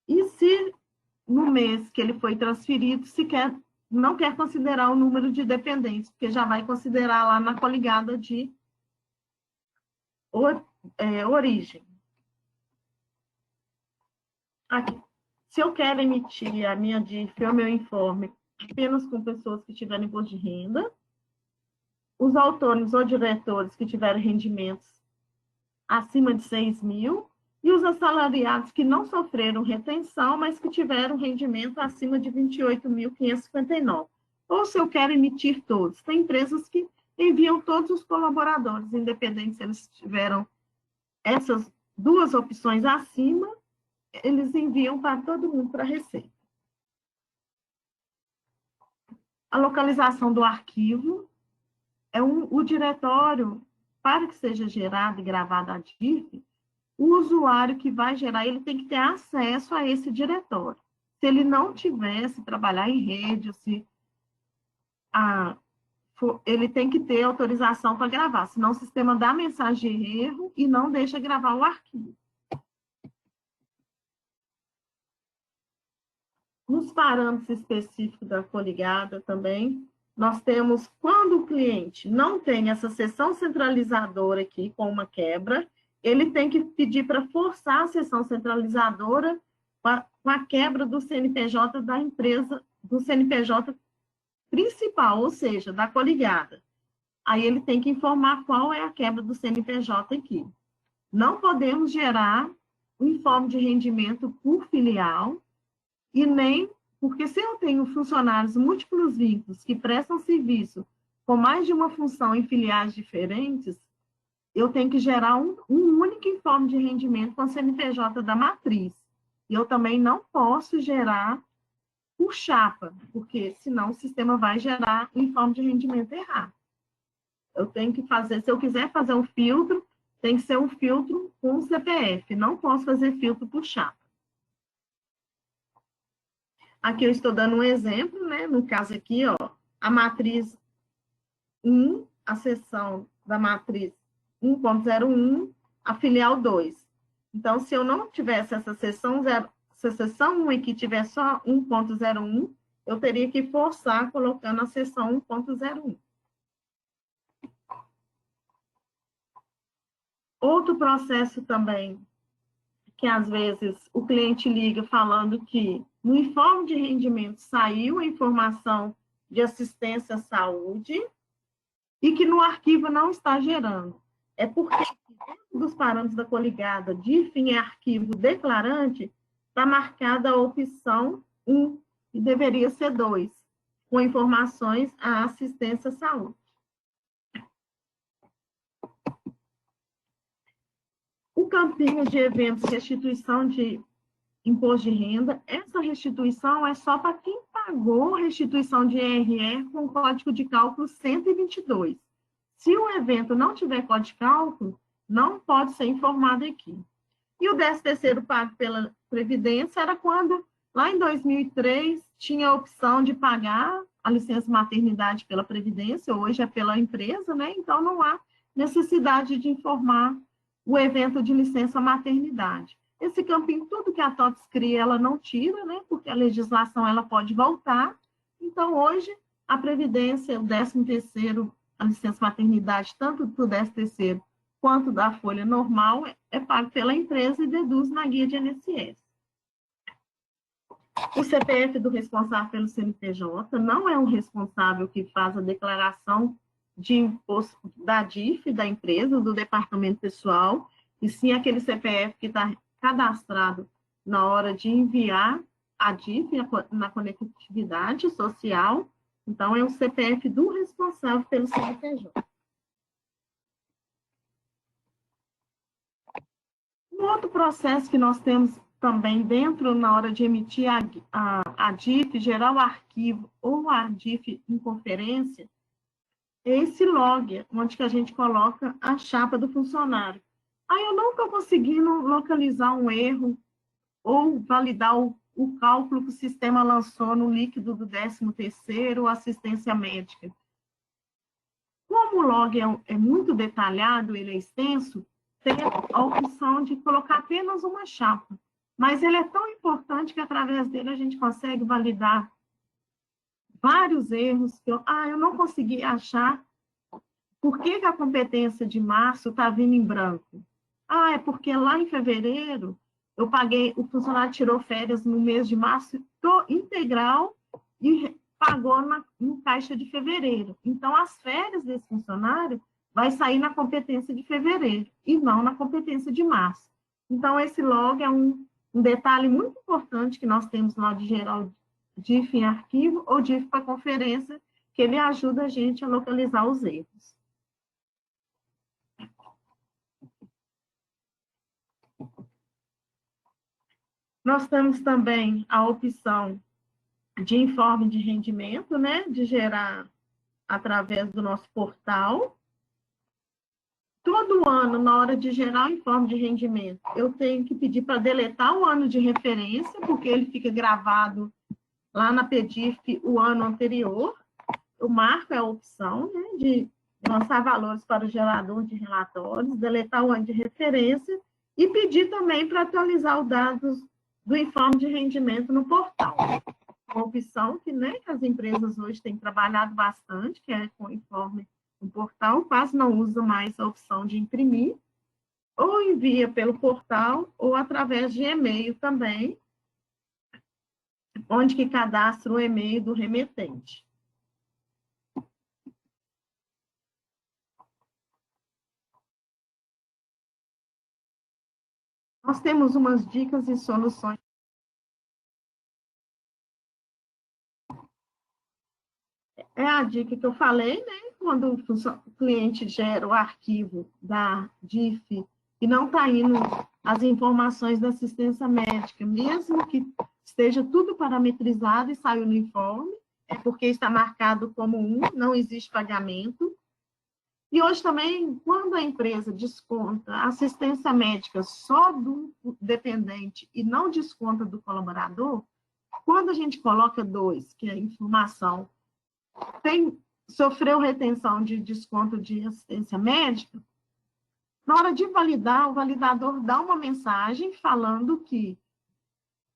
E se no mês que ele foi transferido, não quer considerar o número de dependentes, porque já vai considerar lá na coligada de origem. Aqui. Se eu quero emitir a minha DIF ou meu informe apenas com pessoas que tiverem imposto de renda, os autônomos ou diretores que tiverem rendimentos acima de 6 mil, e os assalariados que não sofreram retenção, mas que tiveram rendimento acima de 28.559. Ou se eu quero emitir todos. Tem empresas que enviam todos os colaboradores, independente se eles tiveram essas duas opções acima, eles enviam para todo mundo para a Receita. A localização do arquivo é o diretório, para que seja gerado e gravado a DIF, o usuário que vai gerar, ele tem que ter acesso a esse diretório. Se ele não tiver, se trabalhar em rede, ele tem que ter autorização para gravar, senão o sistema dá mensagem de erro e não deixa gravar o arquivo. Nos parâmetros específicos da coligada também, nós temos, quando o cliente não tem essa seção centralizadora aqui com uma quebra, ele tem que pedir para forçar a seção centralizadora com a quebra do CNPJ da empresa, do CNPJ principal, ou seja, da coligada. Aí ele tem que informar qual é a quebra do CNPJ aqui. Não podemos gerar um informe de rendimento por filial, e nem, porque se eu tenho funcionários múltiplos vínculos que prestam serviço com mais de uma função em filiais diferentes, eu tenho que gerar um único informe de rendimento com a CNPJ da matriz. E eu também não posso gerar por chapa, porque senão o sistema vai gerar um informe de rendimento errado. Eu tenho que fazer, se eu quiser fazer um filtro, tem que ser um filtro com CPF, não posso fazer filtro por chapa. Aqui eu estou dando um exemplo, né? No caso aqui, ó, a matriz 1, a seção da matriz 1.01, a filial 2. Então, se eu não tivesse essa seção 1 e que tiver só 1.01, eu teria que forçar colocando a seção 1.01. Outro processo também, que às vezes o cliente liga falando que no informe de rendimento saiu a informação de assistência à saúde e que no arquivo não está gerando. É porque dentro dos parâmetros da coligada de fim em arquivo declarante está marcada a opção 1 e deveria ser 2, com informações à assistência à saúde. O campinho de eventos, restituição de imposto de renda, essa restituição é só para quem pagou restituição de IRR com código de cálculo 122. Se o evento não tiver código de cálculo, não pode ser informado aqui. E o 13º pago pela Previdência era quando, lá em 2003, tinha a opção de pagar a licença maternidade pela Previdência, hoje é pela empresa, né? Então não há necessidade de informar o evento de licença maternidade. Esse campinho, tudo que a TOTS cria, ela não tira, né? Porque a legislação ela pode voltar. Então, hoje, a Previdência, o 13º, a licença maternidade, tanto do 13º quanto da folha normal, é pago pela empresa e deduz na guia de INSS. O CPF do responsável pelo CNPJ não é o responsável que faz a declaração de imposto da DIF, da empresa, do departamento pessoal, e sim aquele CPF que está cadastrado na hora de enviar a DIF na conectividade social. Então, é o CPF do responsável pelo CNPJ. Um outro processo que nós temos também dentro, na hora de emitir a DIF, gerar o arquivo ou a DIF em conferência, é esse log, onde que a gente coloca a chapa do funcionário. Aí eu não estou conseguindo localizar um erro ou validar o cálculo que o sistema lançou no líquido do 13º, assistência médica. Como o log é muito detalhado, ele é extenso, tem a opção de colocar apenas uma chapa. Mas ele é tão importante que, através dele, a gente consegue validar vários erros que eu não consegui achar. Por que a competência de março está vindo em branco? É porque lá em fevereiro eu paguei, o funcionário tirou férias no mês de março integral e pagou no caixa de fevereiro. Então, as férias desse funcionário vai sair na competência de fevereiro e não na competência de março. Então, esse log é um detalhe muito importante que nós temos lá de geral DIF em arquivo ou DIF para conferência, que ele ajuda a gente a localizar os erros. Nós temos também a opção de informe de rendimento, né, de gerar através do nosso portal. Todo ano, na hora de gerar o informe de rendimento, eu tenho que pedir para deletar o ano de referência, porque ele fica gravado lá na PDIF o ano anterior. Eu marco a opção, né, de lançar valores para o gerador de relatórios, deletar o ano de referência e pedir também para atualizar os dados do informe de rendimento no portal. Uma opção que, né, as empresas hoje têm trabalhado bastante, que é com o informe no portal, quase não usa mais a opção de imprimir, ou envia pelo portal, ou através de e-mail também, onde que cadastra o e-mail do remetente. Nós temos umas dicas e soluções. É a dica que eu falei, né? Quando o cliente gera o arquivo da DIF e não está indo as informações da assistência médica, mesmo que esteja tudo parametrizado e saiu no informe, é porque está marcado como não existe pagamento. E hoje também, quando a empresa desconta a assistência médica só do dependente e não desconta do colaborador, quando a gente coloca 2, que é a informação, sofreu retenção de desconto de assistência médica, na hora de validar, o validador dá uma mensagem falando que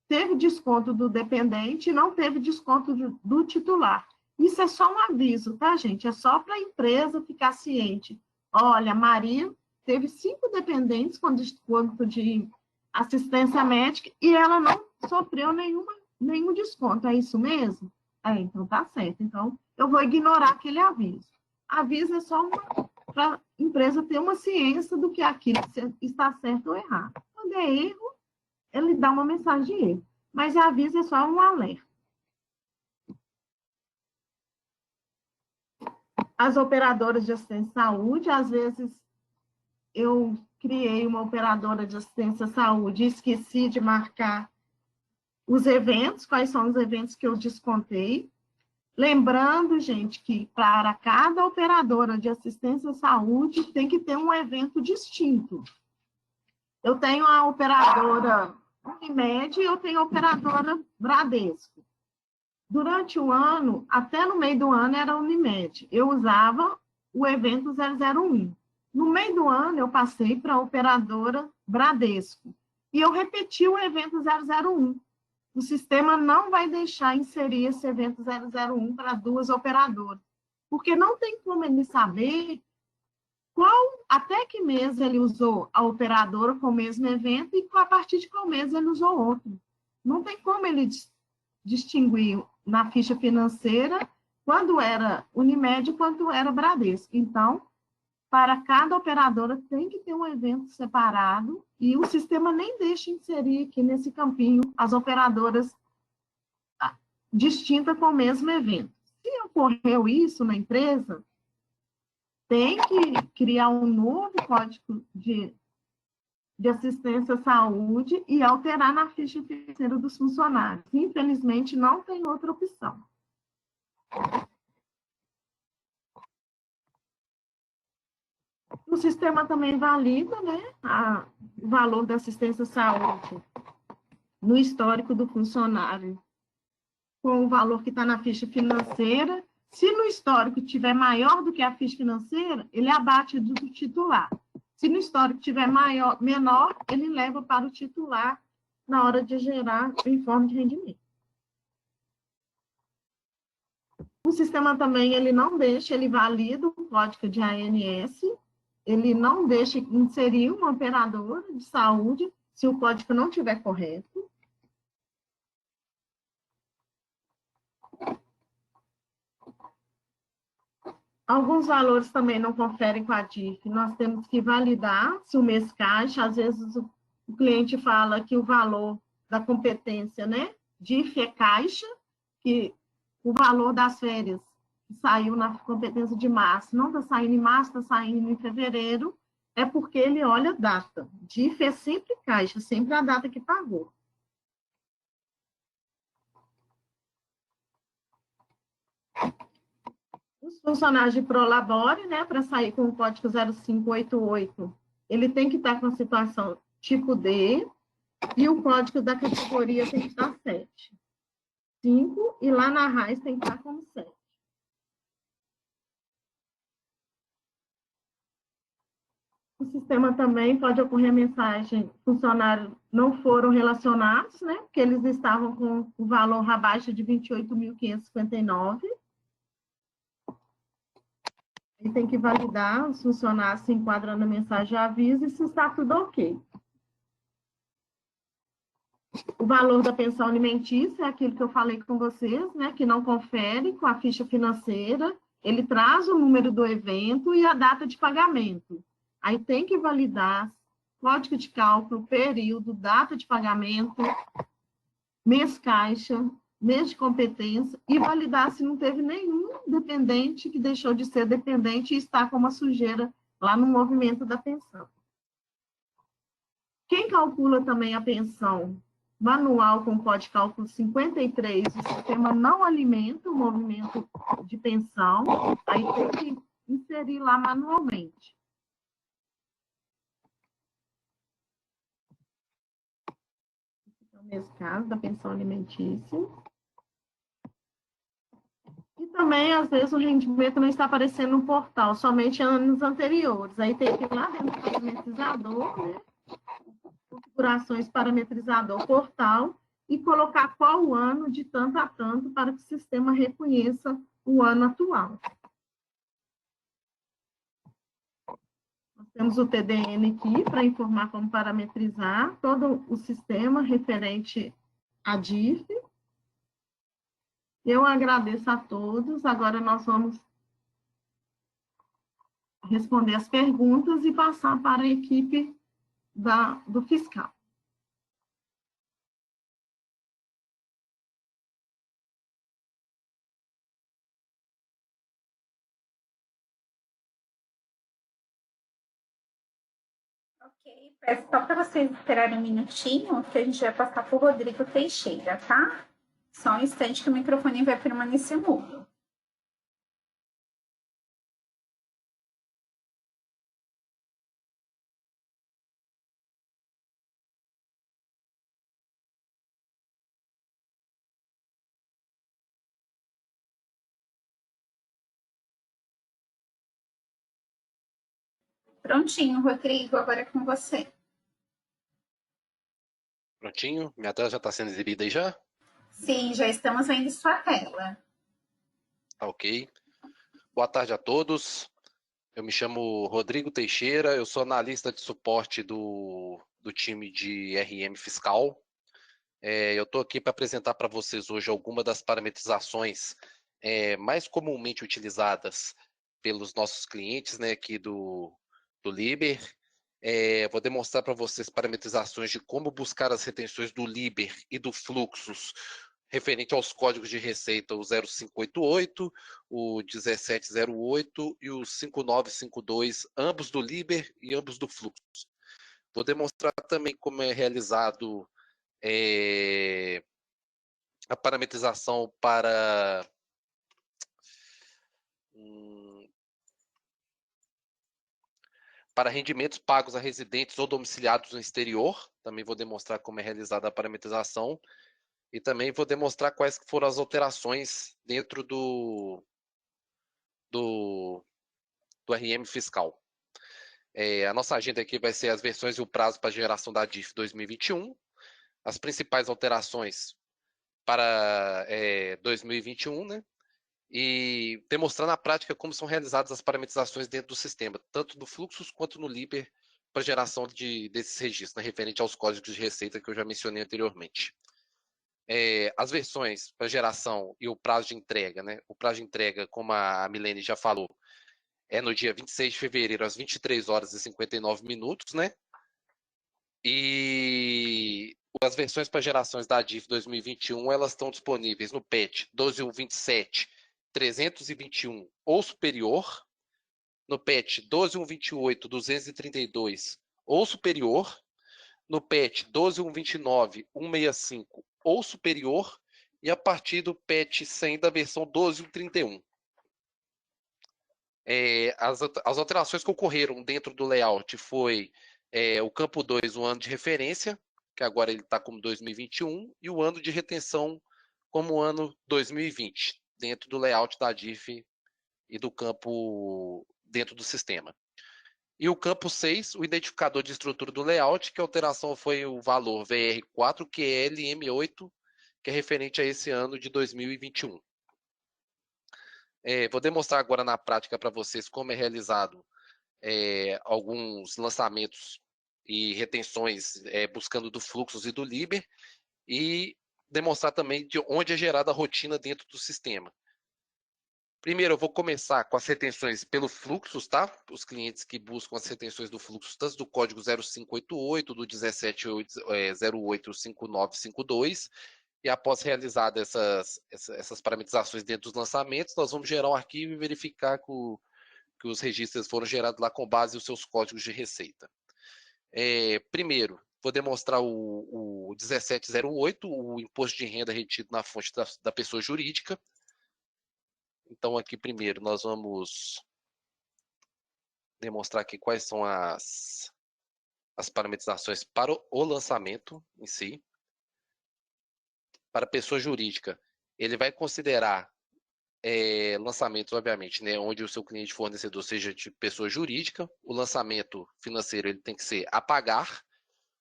teve desconto do dependente e não teve desconto do titular. Isso é só um aviso, tá, gente? É só para a empresa ficar ciente. Olha, a Maria teve 5 dependentes com desconto de assistência médica e ela não sofreu nenhum desconto. É isso mesmo? Então tá certo. Então, eu vou ignorar aquele aviso. Aviso é só para a empresa ter uma ciência do que aquilo está certo ou errado. Quando é erro, ele dá uma mensagem de erro. Mas aviso é só um alerta. As operadoras de assistência à saúde, às vezes eu criei uma operadora de assistência à saúde e esqueci de marcar os eventos, quais são os eventos que eu descontei. Lembrando, gente, que para cada operadora de assistência à saúde tem que ter um evento distinto. Eu tenho a operadora Unimed e eu tenho a operadora Bradesco. Durante o ano, até no meio do ano, era Unimed. Eu usava o evento 001. No meio do ano, eu passei para a operadora Bradesco. E eu repeti o evento 001. O sistema não vai deixar inserir esse evento 001 para 2 operadoras. Porque não tem como ele saber até que mês ele usou a operadora com o mesmo evento e a partir de qual mês ele usou outro. Não tem como ele distinguir na ficha financeira quando era Unimed e quando era Bradesco. Então, para cada operadora tem que ter um evento separado e o sistema nem deixa inserir aqui nesse campinho as operadoras distintas com o mesmo evento. Se ocorreu isso na empresa, tem que criar um novo código de assistência à saúde e alterar na ficha financeira dos funcionários. Infelizmente, não tem outra opção. O sistema também valida, né, o valor da assistência à saúde no histórico do funcionário com o valor que está na ficha financeira. Se no histórico tiver maior do que a ficha financeira, ele abate do titular. Se no histórico tiver menor, ele leva para o titular na hora de gerar o informe de rendimento. O sistema também, ele não deixa, ele valida o código de ANS, ele não deixa inserir uma operadora de saúde se o código não estiver correto. Alguns valores também não conferem com a DIF. Nós temos que validar se o mês caixa. Às vezes o cliente fala que o valor da competência, né, DIF é caixa, que o valor das férias que saiu na competência de março não está saindo em março, está saindo em fevereiro, é porque ele olha a data. DIF é sempre caixa, sempre a data que pagou. Os funcionários de Prolabore, né, para sair com o código 0588, ele tem que estar com a situação tipo D, e o código da categoria tem que estar 7. 5, e lá na RAIS tem que estar como 7. O sistema também pode ocorrer a mensagem: funcionários não foram relacionados, né, porque eles estavam com o valor abaixo de 28.559. E tem que validar os funcionários se enquadram na mensagem de aviso e se está tudo ok. O valor da pensão alimentícia é aquilo que eu falei com vocês, né, que não confere com a ficha financeira, ele traz o número do evento e a data de pagamento. Aí tem que validar código de cálculo, período, data de pagamento, mês caixa, mês de competência, e validar se não teve nenhum dependente que deixou de ser dependente e está com uma sujeira lá no movimento da pensão. Quem calcula também a pensão manual com código de cálculo 53, o sistema não alimenta o movimento de pensão, aí tem que inserir lá manualmente. Nesse caso, da pensão alimentícia. E também, às vezes, o rendimento não está aparecendo no portal, somente anos anteriores. Aí tem que ir lá dentro do parametrizador, né? Configurações parametrizador portal, e colocar qual o ano de tanto a tanto para que o sistema reconheça o ano atual. Nós temos o TDN aqui para informar como parametrizar todo o sistema referente à DIF. Eu agradeço a todos. Agora nós vamos responder as perguntas e passar para a equipe do fiscal. Ok, peço só para vocês esperarem um minutinho, que a gente vai passar para o Rodrigo Teixeira, tá? Só um instante que o microfone vai permanecer mudo. Prontinho, Rodrigo, agora é com você. Prontinho? Minha tela já está sendo exibida aí já? Sim, já estamos vendo sua tela. Ok. Boa tarde a todos. Eu me chamo Rodrigo Teixeira, eu sou analista de suporte do time de RM Fiscal. Eu estou aqui para apresentar para vocês hoje algumas das parametrizações mais comumente utilizadas pelos nossos clientes, né, aqui do Liber. Vou demonstrar para vocês parametrizações de como buscar as retenções do Liber e do Fluxos referente aos códigos de receita, o 0588, o 1708 e o 5952, ambos do Liber e ambos do Fluxos. Vou demonstrar também como é realizado a parametrização para rendimentos pagos a residentes ou domiciliados no exterior. Também vou demonstrar como é realizada a parametrização. E também vou demonstrar quais foram as alterações dentro do RM fiscal. A nossa agenda aqui vai ser as versões e o prazo para geração da DIF 2021, as principais alterações para 2021, né? E demonstrando na prática como são realizadas as parametrizações dentro do sistema, tanto no Fluxus quanto no Liber, para geração desses registros, né, referente aos códigos de receita que eu já mencionei anteriormente. As versões para geração e o prazo de entrega, né? O prazo de entrega, como a Milene já falou, é no dia 26 de fevereiro, às 23 horas e 59 minutos, né? E as versões para gerações da DIF 2021, elas estão disponíveis no PET 12.127, 321 ou superior, no PET 12.128, 232 ou superior, no PET 12.129, 165 ou superior, e a partir do PET 100 da versão 12.131. As alterações que ocorreram dentro do layout foi o campo 2, o ano de referência, que agora ele está como 2021, e o ano de retenção como ano 2020, dentro do layout da DIF e do campo dentro do sistema. E o campo 6, o identificador de estrutura do layout, que a alteração foi o valor VR4QLM8, que é referente a esse ano de 2021. Vou demonstrar agora na prática para vocês como é realizado alguns lançamentos e retenções buscando do Fluxus e do Liber, e demonstrar também de onde é gerada a rotina dentro do sistema. Primeiro, eu vou começar com as retenções pelo Fluxus, tá? Os clientes que buscam as retenções do Fluxus, tanto do código 0588, do 17085952, e após realizadas essas parametrizações dentro dos lançamentos, nós vamos gerar um arquivo e verificar que os registros foram gerados lá com base nos seus códigos de receita. Primeiro, vou demonstrar o 1708, o imposto de renda retido na fonte da pessoa jurídica. Então, aqui primeiro nós vamos demonstrar aqui quais são as parametrizações para o lançamento em si. Para a pessoa jurídica, ele vai considerar lançamentos, obviamente, né, onde o seu cliente fornecedor seja de pessoa jurídica. O lançamento financeiro ele tem que ser a pagar.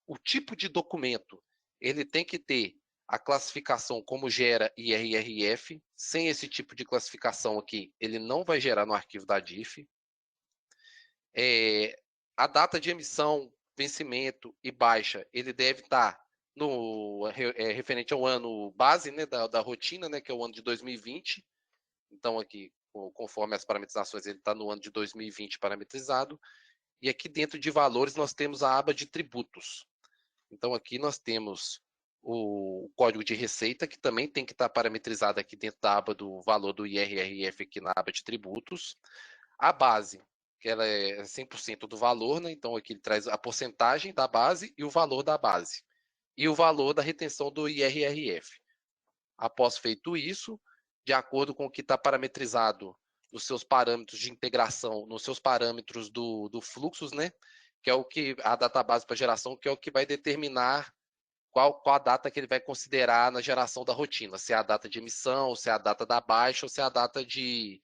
O tipo de documento, ele tem que ter a classificação como gera IRRF. Sem esse tipo de classificação aqui, ele não vai gerar no arquivo da DIF. A data de emissão, vencimento e baixa, ele deve estar referente ao ano base, né, da rotina, né, que é o ano de 2020. Então, aqui, conforme as parametrizações, ele está no ano de 2020 parametrizado. E aqui dentro de valores, nós temos a aba de tributos. Então, aqui nós temos o código de receita, que também tem que estar parametrizado aqui dentro da aba do valor do IRRF, aqui na aba de tributos. A base, que ela é 100% do valor, né? Então, aqui ele traz a porcentagem da base e o valor da base. E o valor da retenção do IRRF. Após feito isso, de acordo com o que está parametrizado nos seus parâmetros de integração, nos seus parâmetros do Fluxus, né? Que é o que a database para geração, que é o que vai determinar qual a data que ele vai considerar na geração da rotina, se é a data de emissão, se é a data da baixa, ou se é a data de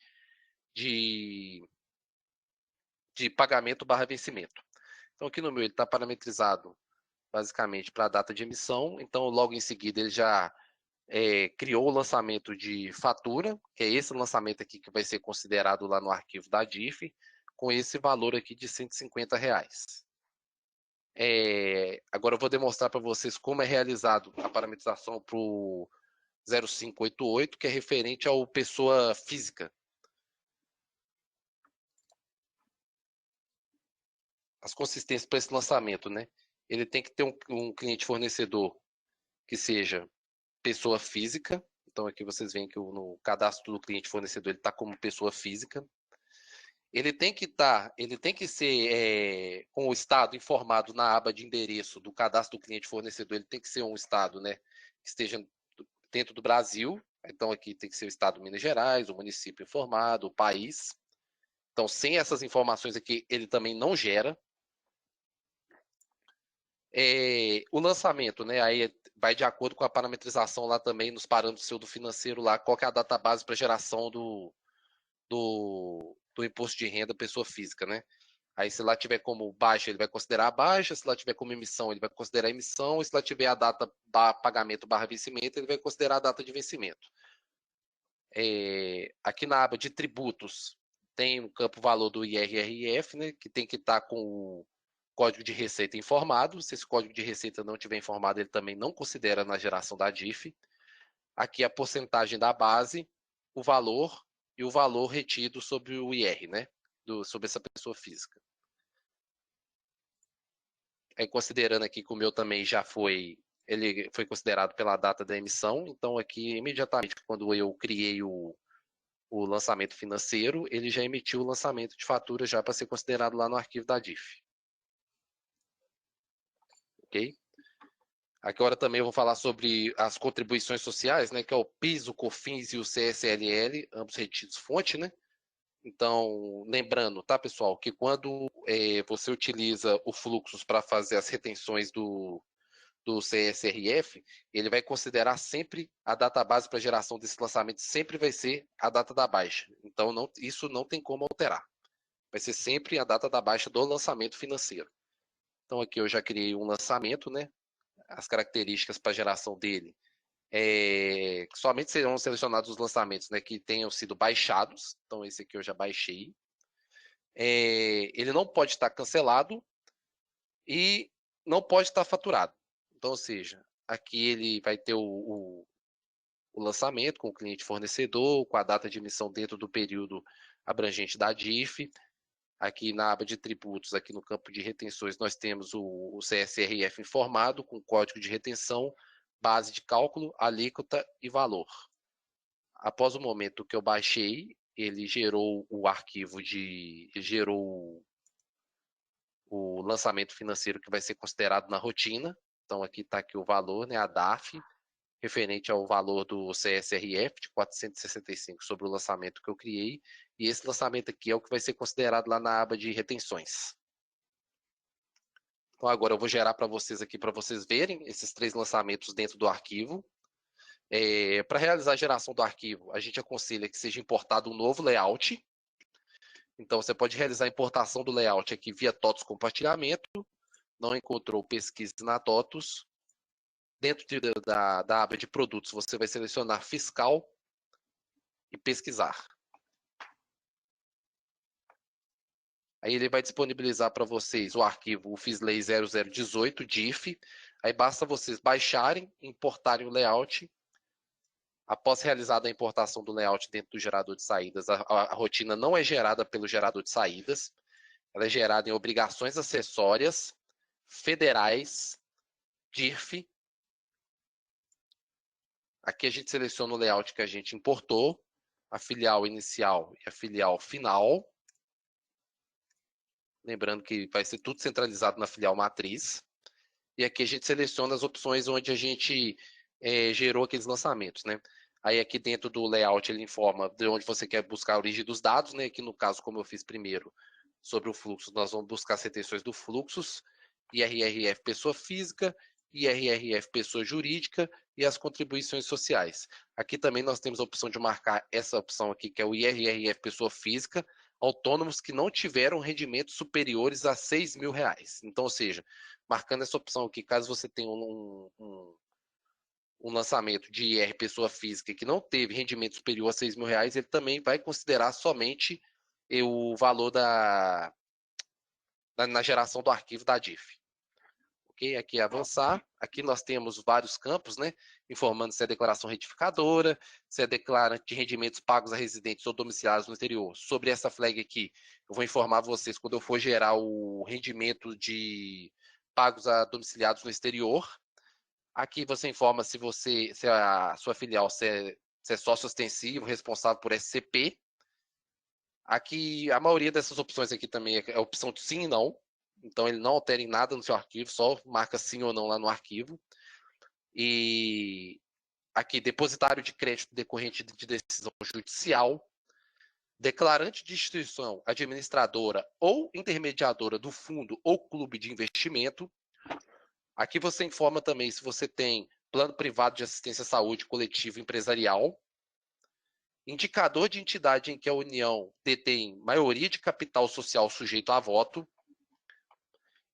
pagamento / vencimento. Então, aqui no meu, ele está parametrizado basicamente para a data de emissão. Então, logo em seguida, ele já criou o lançamento de fatura, que é esse lançamento aqui que vai ser considerado lá no arquivo da DIF, com esse valor aqui de R$150. Agora eu vou demonstrar para vocês como é realizado a parametrização para o 0588, que é referente ao pessoa física. As consistências para esse lançamento, né? Ele tem que ter um cliente fornecedor que seja pessoa física. Então aqui vocês veem que no cadastro do cliente fornecedor ele está como pessoa física. Ele tem que ser com o estado informado na aba de endereço do cadastro do cliente fornecedor. Ele tem que ser um estado, né, que esteja dentro do Brasil. Então aqui tem que ser o estado de Minas Gerais, o município informado, o país. Então sem essas informações aqui ele também não gera. O lançamento, né, aí vai de acordo com a parametrização lá também nos parâmetros do financeiro lá, qual que é a database para geração do imposto de renda pessoa física, né? Aí, se lá tiver como baixa, ele vai considerar a baixa. Se lá tiver como emissão, ele vai considerar a emissão. E se lá tiver a data pagamento / vencimento, ele vai considerar a data de vencimento. Aqui na aba de tributos, tem o campo valor do IRRF, né, que tem que estar com o código de receita informado. Se esse código de receita não tiver informado, ele também não considera na geração da DIF. Aqui a porcentagem da base, o valor e o valor retido sobre o IR, né, sobre essa pessoa física. Aí, considerando aqui que o meu também já foi, ele foi considerado pela data da emissão, então aqui imediatamente quando eu criei o lançamento financeiro, ele já emitiu o lançamento de fatura já para ser considerado lá no arquivo da DIF. Ok? Agora também eu vou falar sobre as contribuições sociais, né, que é o PIS, o COFINS e o CSLL, ambos retidos fonte, né? Então, lembrando, tá, pessoal, que quando você utiliza o Fluxus para fazer as retenções do CSRF, ele vai considerar sempre a data base para geração desse lançamento, sempre vai ser a data da baixa. Então, isso não tem como alterar. Vai ser sempre a data da baixa do lançamento financeiro. Então, aqui eu já criei um lançamento, né? As características para geração dele. Somente serão selecionados os lançamentos, né, que tenham sido baixados. Então, esse aqui eu já baixei. Ele não pode estar cancelado e não pode estar faturado. Então, ou seja, aqui ele vai ter o lançamento com o cliente fornecedor, com a data de emissão dentro do período abrangente da DIF. Aqui na aba de tributos, aqui no campo de retenções, nós temos o CSRF informado com código de retenção, base de cálculo, alíquota e valor. Após o momento que eu baixei, ele gerou o arquivo gerou o lançamento financeiro que vai ser considerado na rotina. Então aqui está aqui o valor, né, a DAF, referente ao valor do CSRF de 465 sobre o lançamento que eu criei. E esse lançamento aqui é o que vai ser considerado lá na aba de retenções. Então agora eu vou gerar para vocês aqui, para vocês verem esses 3 lançamentos dentro do arquivo. Para realizar a geração do arquivo, a gente aconselha que seja importado um novo layout. Então você pode realizar a importação do layout aqui via TOTOS compartilhamento. Não encontrou pesquisa na TOTOS. Dentro da aba de produtos, você vai selecionar fiscal e pesquisar. Aí ele vai disponibilizar para vocês o arquivo o FISLEI 0018 DIF. Aí basta vocês baixarem e importarem o layout. Após realizada a importação do layout dentro do gerador de saídas, a rotina não é gerada pelo gerador de saídas. Ela é gerada em obrigações acessórias, federais, DIRF. Aqui a gente seleciona o layout que a gente importou, a filial inicial e a filial final. Lembrando que vai ser tudo centralizado na filial matriz. E aqui a gente seleciona as opções onde a gente gerou aqueles lançamentos, né? Aí aqui dentro do layout ele informa de onde você quer buscar a origem dos dados, né? Aqui no caso, como eu fiz primeiro, sobre o fluxo, nós vamos buscar as retenções do fluxos, IRRF pessoa física, IRRF pessoa jurídica e as contribuições sociais. Aqui também nós temos a opção de marcar essa opção aqui, que é o IRRF pessoa física, autônomos que não tiveram rendimentos superiores a R$6.000. Então, ou seja, marcando essa opção aqui, caso você tenha um lançamento de IR pessoa física que não teve rendimento superior a R$6.000, ele também vai considerar somente o valor na geração do arquivo da DIF. Ok? Aqui avançar. Aqui nós temos vários campos, né? Informando se é declaração retificadora, se é declarante de rendimentos pagos a residentes ou domiciliados no exterior. Sobre essa flag aqui, eu vou informar vocês quando eu for gerar o rendimento de pagos a domiciliados no exterior. Aqui você informa se a sua filial se é sócio ostensivo, responsável por SCP. Aqui, a maioria dessas opções aqui também é a opção de sim e não. Então, ele não altera em nada no seu arquivo, só marca sim ou não lá no arquivo. E aqui, depositário de crédito decorrente de decisão judicial, declarante de instituição administradora ou intermediadora do fundo ou clube de investimento. Aqui você informa também se você tem plano privado de assistência à saúde coletivo empresarial. Indicador de entidade em que a União detém maioria de capital social sujeito a voto.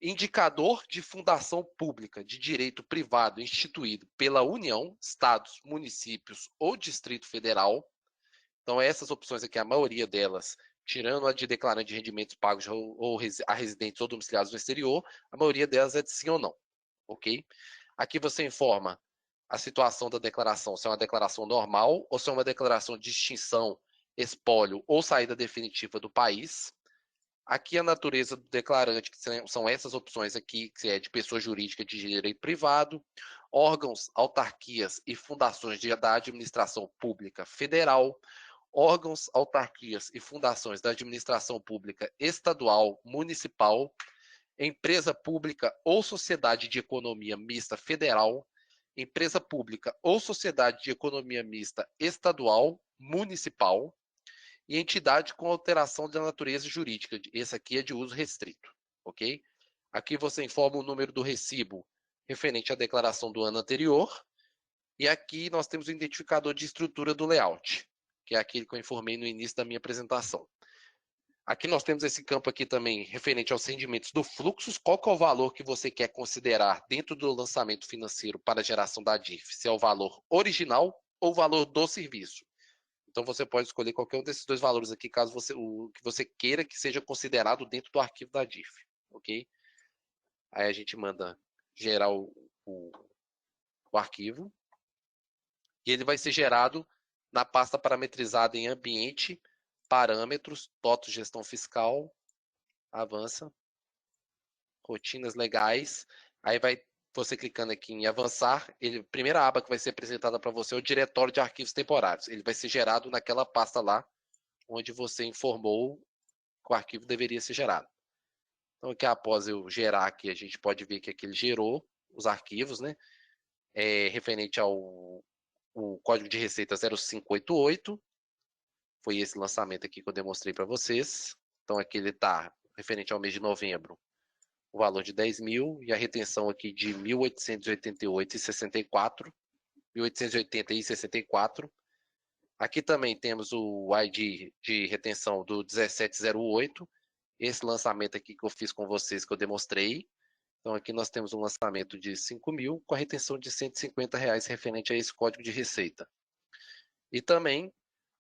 Indicador de fundação pública de direito privado instituído pela União, Estados, municípios ou Distrito Federal. Então, essas opções aqui, a maioria delas, tirando a de declarante de rendimentos pagos a residentes ou domiciliados no exterior, a maioria delas é de sim ou não, ok? Aqui você informa a situação da declaração, se é uma declaração normal ou se é uma declaração de extinção, espólio ou saída definitiva do país. Aqui a natureza do declarante, que são essas opções aqui, que é de pessoa jurídica de direito privado, órgãos, autarquias e fundações da administração pública federal, órgãos, autarquias e fundações da administração pública estadual, municipal, empresa pública ou sociedade de economia mista federal, empresa pública ou sociedade de economia mista estadual, municipal, e entidade com alteração da natureza jurídica. Esse aqui é de uso restrito, ok? Aqui você informa o número do recibo referente à declaração do ano anterior, e aqui nós temos o identificador de estrutura do layout, que é aquele que eu informei no início da minha apresentação. Aqui nós temos esse campo aqui também referente aos rendimentos do fluxo. Qual que é o valor que você quer considerar dentro do lançamento financeiro para a geração da DIF? Se é o valor original ou o valor do serviço. Então você pode escolher qualquer um desses dois valores aqui, caso o que você queira que seja considerado dentro do arquivo da DIF, ok? Aí a gente manda gerar o arquivo e ele vai ser gerado na pasta parametrizada em ambiente, parâmetros, TOTOS gestão fiscal, avança, rotinas legais, aí vai você clicando aqui em avançar, a primeira aba que vai ser apresentada para você é o diretório de arquivos temporários. Ele vai ser gerado naquela pasta lá, onde você informou que o arquivo deveria ser gerado. Então, aqui após eu gerar aqui, a gente pode ver que aqui ele gerou os arquivos, né? Referente ao código de receita 0588. Foi esse lançamento aqui que eu demonstrei para vocês. Então, aqui ele está referente ao mês de novembro, o valor de 10 mil e a retenção aqui de 1.888,64, 1.880,64. Aqui também temos o ID de retenção do 1708, esse lançamento aqui que eu fiz com vocês, que eu demonstrei. Então aqui nós temos um lançamento de 5 mil com a retenção de R$150 referente a esse código de receita. E também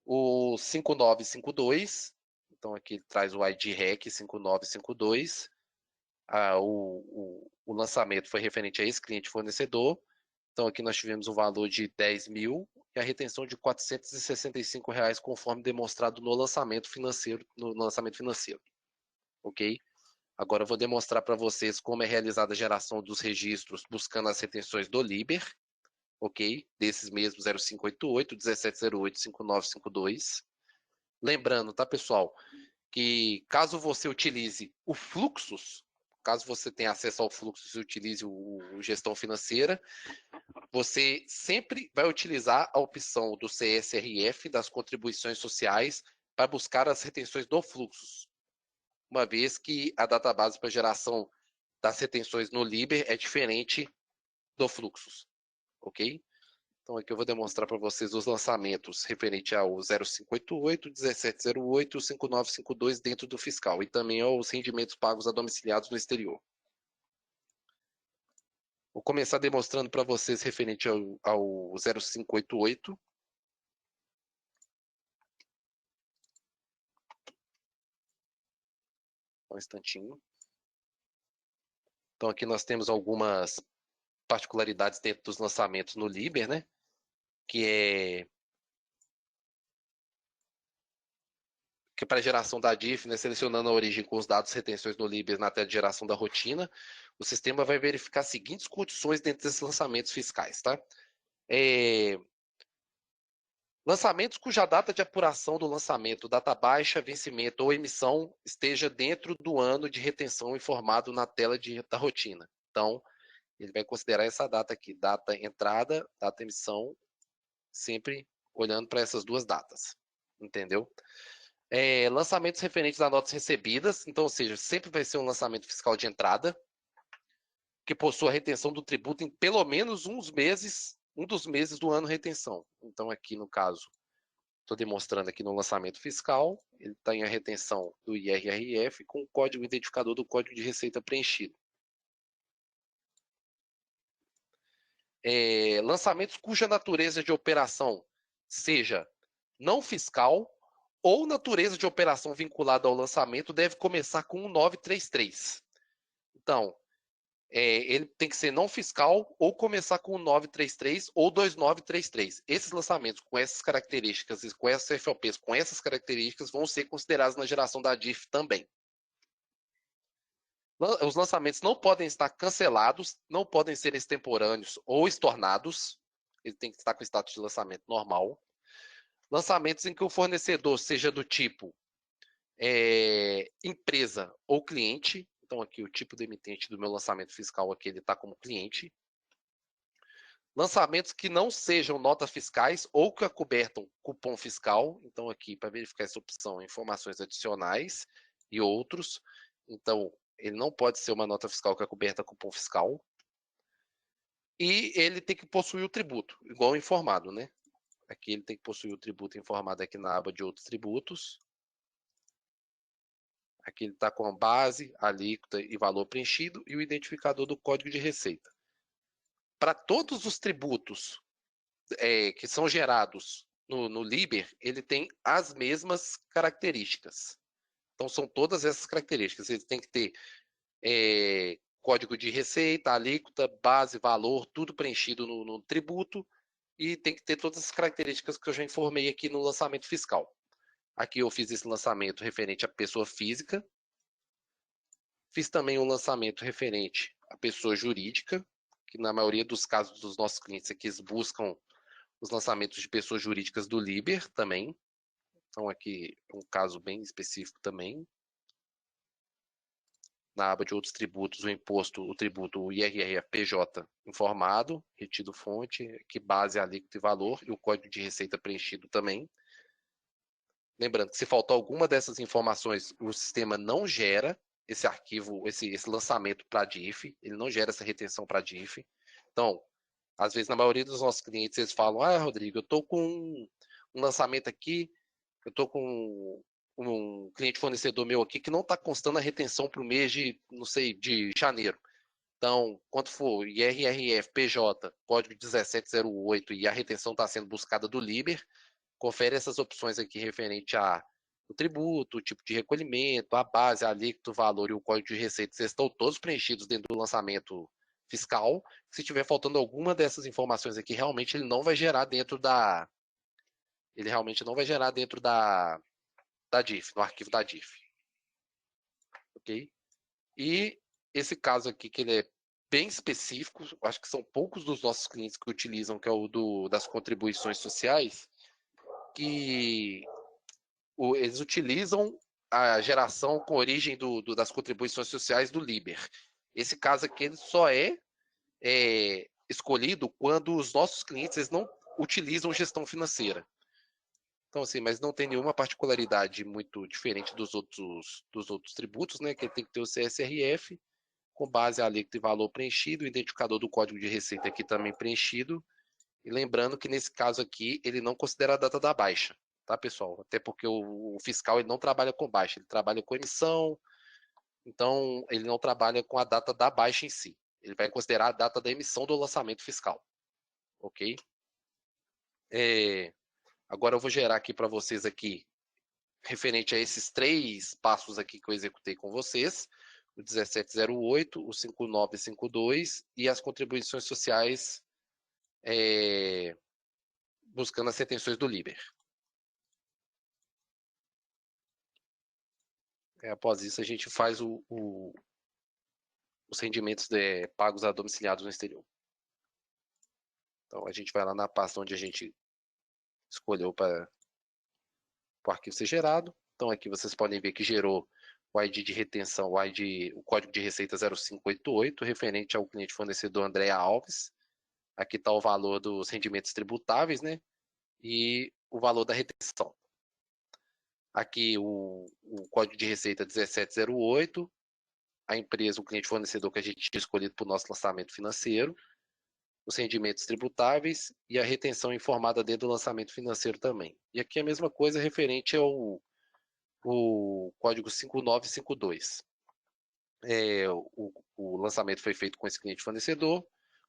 o 5952, então aqui ele traz o ID REC 5952, o lançamento foi referente a esse cliente fornecedor. Então aqui nós tivemos um valor de 10 mil e a retenção de R$465 conforme demonstrado no lançamento financeiro. Ok? Agora eu vou demonstrar para vocês como é realizada a geração dos registros buscando as retenções do Liber, ok? Desses mesmos 0588, 1708, 5952. Lembrando, tá, pessoal, que caso você utilize o Fluxus, caso você tenha acesso ao Fluxus e utilize o Gestão Financeira, você sempre vai utilizar a opção do CSRF, das contribuições sociais, para buscar as retenções do Fluxus, uma vez que a database para geração das retenções no Liber é diferente do Fluxus, ok? Então aqui eu vou demonstrar para vocês os lançamentos referente ao 0588, 1708 e 5952 dentro do fiscal e também aos rendimentos pagos a domiciliados no exterior. Vou começar demonstrando para vocês referente ao 0588. Um instantinho. Então aqui nós temos algumas particularidades dentro dos lançamentos no Liber, né? Que para a geração da DIF, né, selecionando a origem com os dados retenções no Liber na tela de geração da rotina, o sistema vai verificar as seguintes condições dentro desses lançamentos fiscais, tá? Lançamentos cuja data de apuração do lançamento, data baixa, vencimento ou emissão esteja dentro do ano de retenção informado na tela da rotina. Então, ele vai considerar essa data aqui, data entrada, data emissão, sempre olhando para essas duas datas, entendeu? Lançamentos referentes a notas recebidas, então, ou seja, sempre vai ser um lançamento fiscal de entrada, que possua retenção do tributo em pelo menos um dos meses do ano retenção. Então, aqui no caso, Estou demonstrando aqui no lançamento fiscal, ele está em a retenção do IRRF com o código identificador do Código de Receita preenchido. Lançamentos cuja natureza de operação seja não fiscal ou natureza de operação vinculada ao lançamento deve começar com 1933. Então, ele tem que ser não fiscal ou começar com 933 ou 2933. Esses lançamentos com essas características e com essas FOPs com essas características vão ser considerados na geração da DIF também. Os lançamentos não podem estar cancelados, não podem ser extemporâneos ou estornados. Ele tem que estar com status de lançamento normal. Lançamentos em que o fornecedor seja do tipo empresa ou cliente. Então, aqui o tipo do emitente do meu lançamento fiscal aqui, ele está como cliente. Lançamentos que não sejam notas fiscais ou que acobertam cupom fiscal. Então, aqui, para verificar essa opção, informações adicionais e outros. Então, ele não pode ser uma nota fiscal que acoberta cupom fiscal. E ele tem que possuir o tributo, igual informado, né? Aqui ele tem que possuir o tributo informado aqui na aba de outros tributos. Aqui ele está com a base, alíquota e valor preenchido e o identificador do código de receita. Para todos os tributos que são gerados no Liber, ele tem as mesmas características. Então, são todas essas características. Ele tem que ter código de receita, alíquota, base, valor, tudo preenchido no tributo e tem que ter todas as características que eu já informei aqui no lançamento fiscal. Aqui eu fiz esse lançamento referente à pessoa física. Fiz também um lançamento referente à pessoa jurídica, que na maioria dos casos dos nossos clientes aqui eles buscam os lançamentos de pessoas jurídicas do Liber também. Então aqui é um caso bem específico também. Na aba de outros tributos, o tributo, o IRRFPJ informado, retido fonte, que base, alíquota e valor, e o código de receita preenchido também. Lembrando que se faltar alguma dessas informações, o sistema não gera esse arquivo, esse lançamento para a DIF, ele não gera essa retenção para a DIF. Então, às vezes, na maioria dos nossos clientes, eles falam, Rodrigo, eu estou com um lançamento aqui, eu estou com um cliente fornecedor meu aqui que não está constando a retenção para o mês de, não sei, de janeiro. Então, quando for IRRF, PJ, código 1708 e a retenção está sendo buscada do Liber, confere essas opções aqui referente ao tributo, o tipo de recolhimento, a base, a alíquota, o valor e o código de receita. Vocês estão todos preenchidos dentro do lançamento fiscal. Se tiver faltando alguma dessas informações aqui, realmente ele não vai gerar dentro da... Ele realmente não vai gerar dentro da DIF, no arquivo da DIF. Ok? E esse caso aqui, que ele é bem específico, acho que são poucos dos nossos clientes que utilizam, que é o das contribuições sociais, que eles utilizam a geração com origem das contribuições sociais do Liber. Esse caso aqui ele só é escolhido quando os nossos clientes eles não utilizam gestão financeira. Então, assim, mas não tem nenhuma particularidade muito diferente dos outros tributos, né? Que ele tem que ter o CSRF, com base, alíquota e valor preenchido, o identificador do código de receita aqui também preenchido. E lembrando que nesse caso aqui, ele não considera a data da baixa, tá, pessoal? Até porque o fiscal ele não trabalha com baixa, ele trabalha com emissão, então ele não trabalha com a data da baixa em si. Ele vai considerar a data da emissão do lançamento fiscal, ok? Agora eu vou gerar aqui para vocês aqui, referente a esses 3 passos aqui que eu executei com vocês, o 1708, o 5952 e as contribuições sociais buscando as retenções do Liber. Após isso, a gente faz os rendimentos pagos a domiciliados no exterior. Então, a gente vai lá na pasta onde a gente escolheu para o arquivo ser gerado. Então, aqui vocês podem ver que gerou o ID de retenção, o código de receita 0588, referente ao cliente fornecedor Andréa Alves. Aqui está o valor dos rendimentos tributáveis, né? E o valor da retenção. Aqui o código de receita 1708, a empresa, o cliente fornecedor que a gente tinha escolhido para o nosso lançamento financeiro, os rendimentos tributáveis e a retenção informada dentro do lançamento financeiro também. E aqui a mesma coisa referente ao código 5952. O lançamento foi feito com esse cliente fornecedor,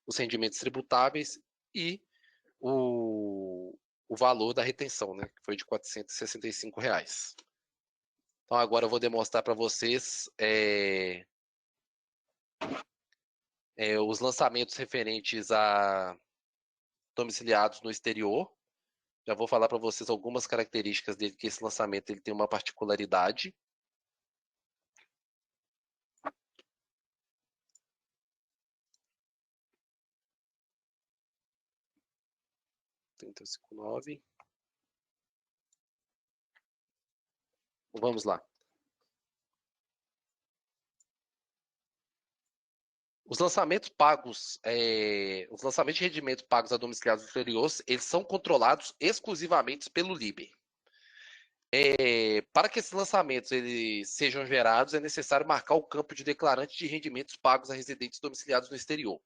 os rendimentos tributáveis e o valor da retenção, né, que foi de R$ 465. Então agora eu vou demonstrar para vocês os lançamentos referentes a domiciliados no exterior. Já vou falar para vocês algumas características dele, que esse lançamento ele tem uma particularidade. Vamos lá. Os lançamentos pagos, os lançamentos de rendimentos pagos a domiciliados no exterior, eles são controlados exclusivamente pelo LIBER. Para que esses lançamentos eles sejam gerados, é necessário marcar o campo de declarante de rendimentos pagos a residentes domiciliados no exterior.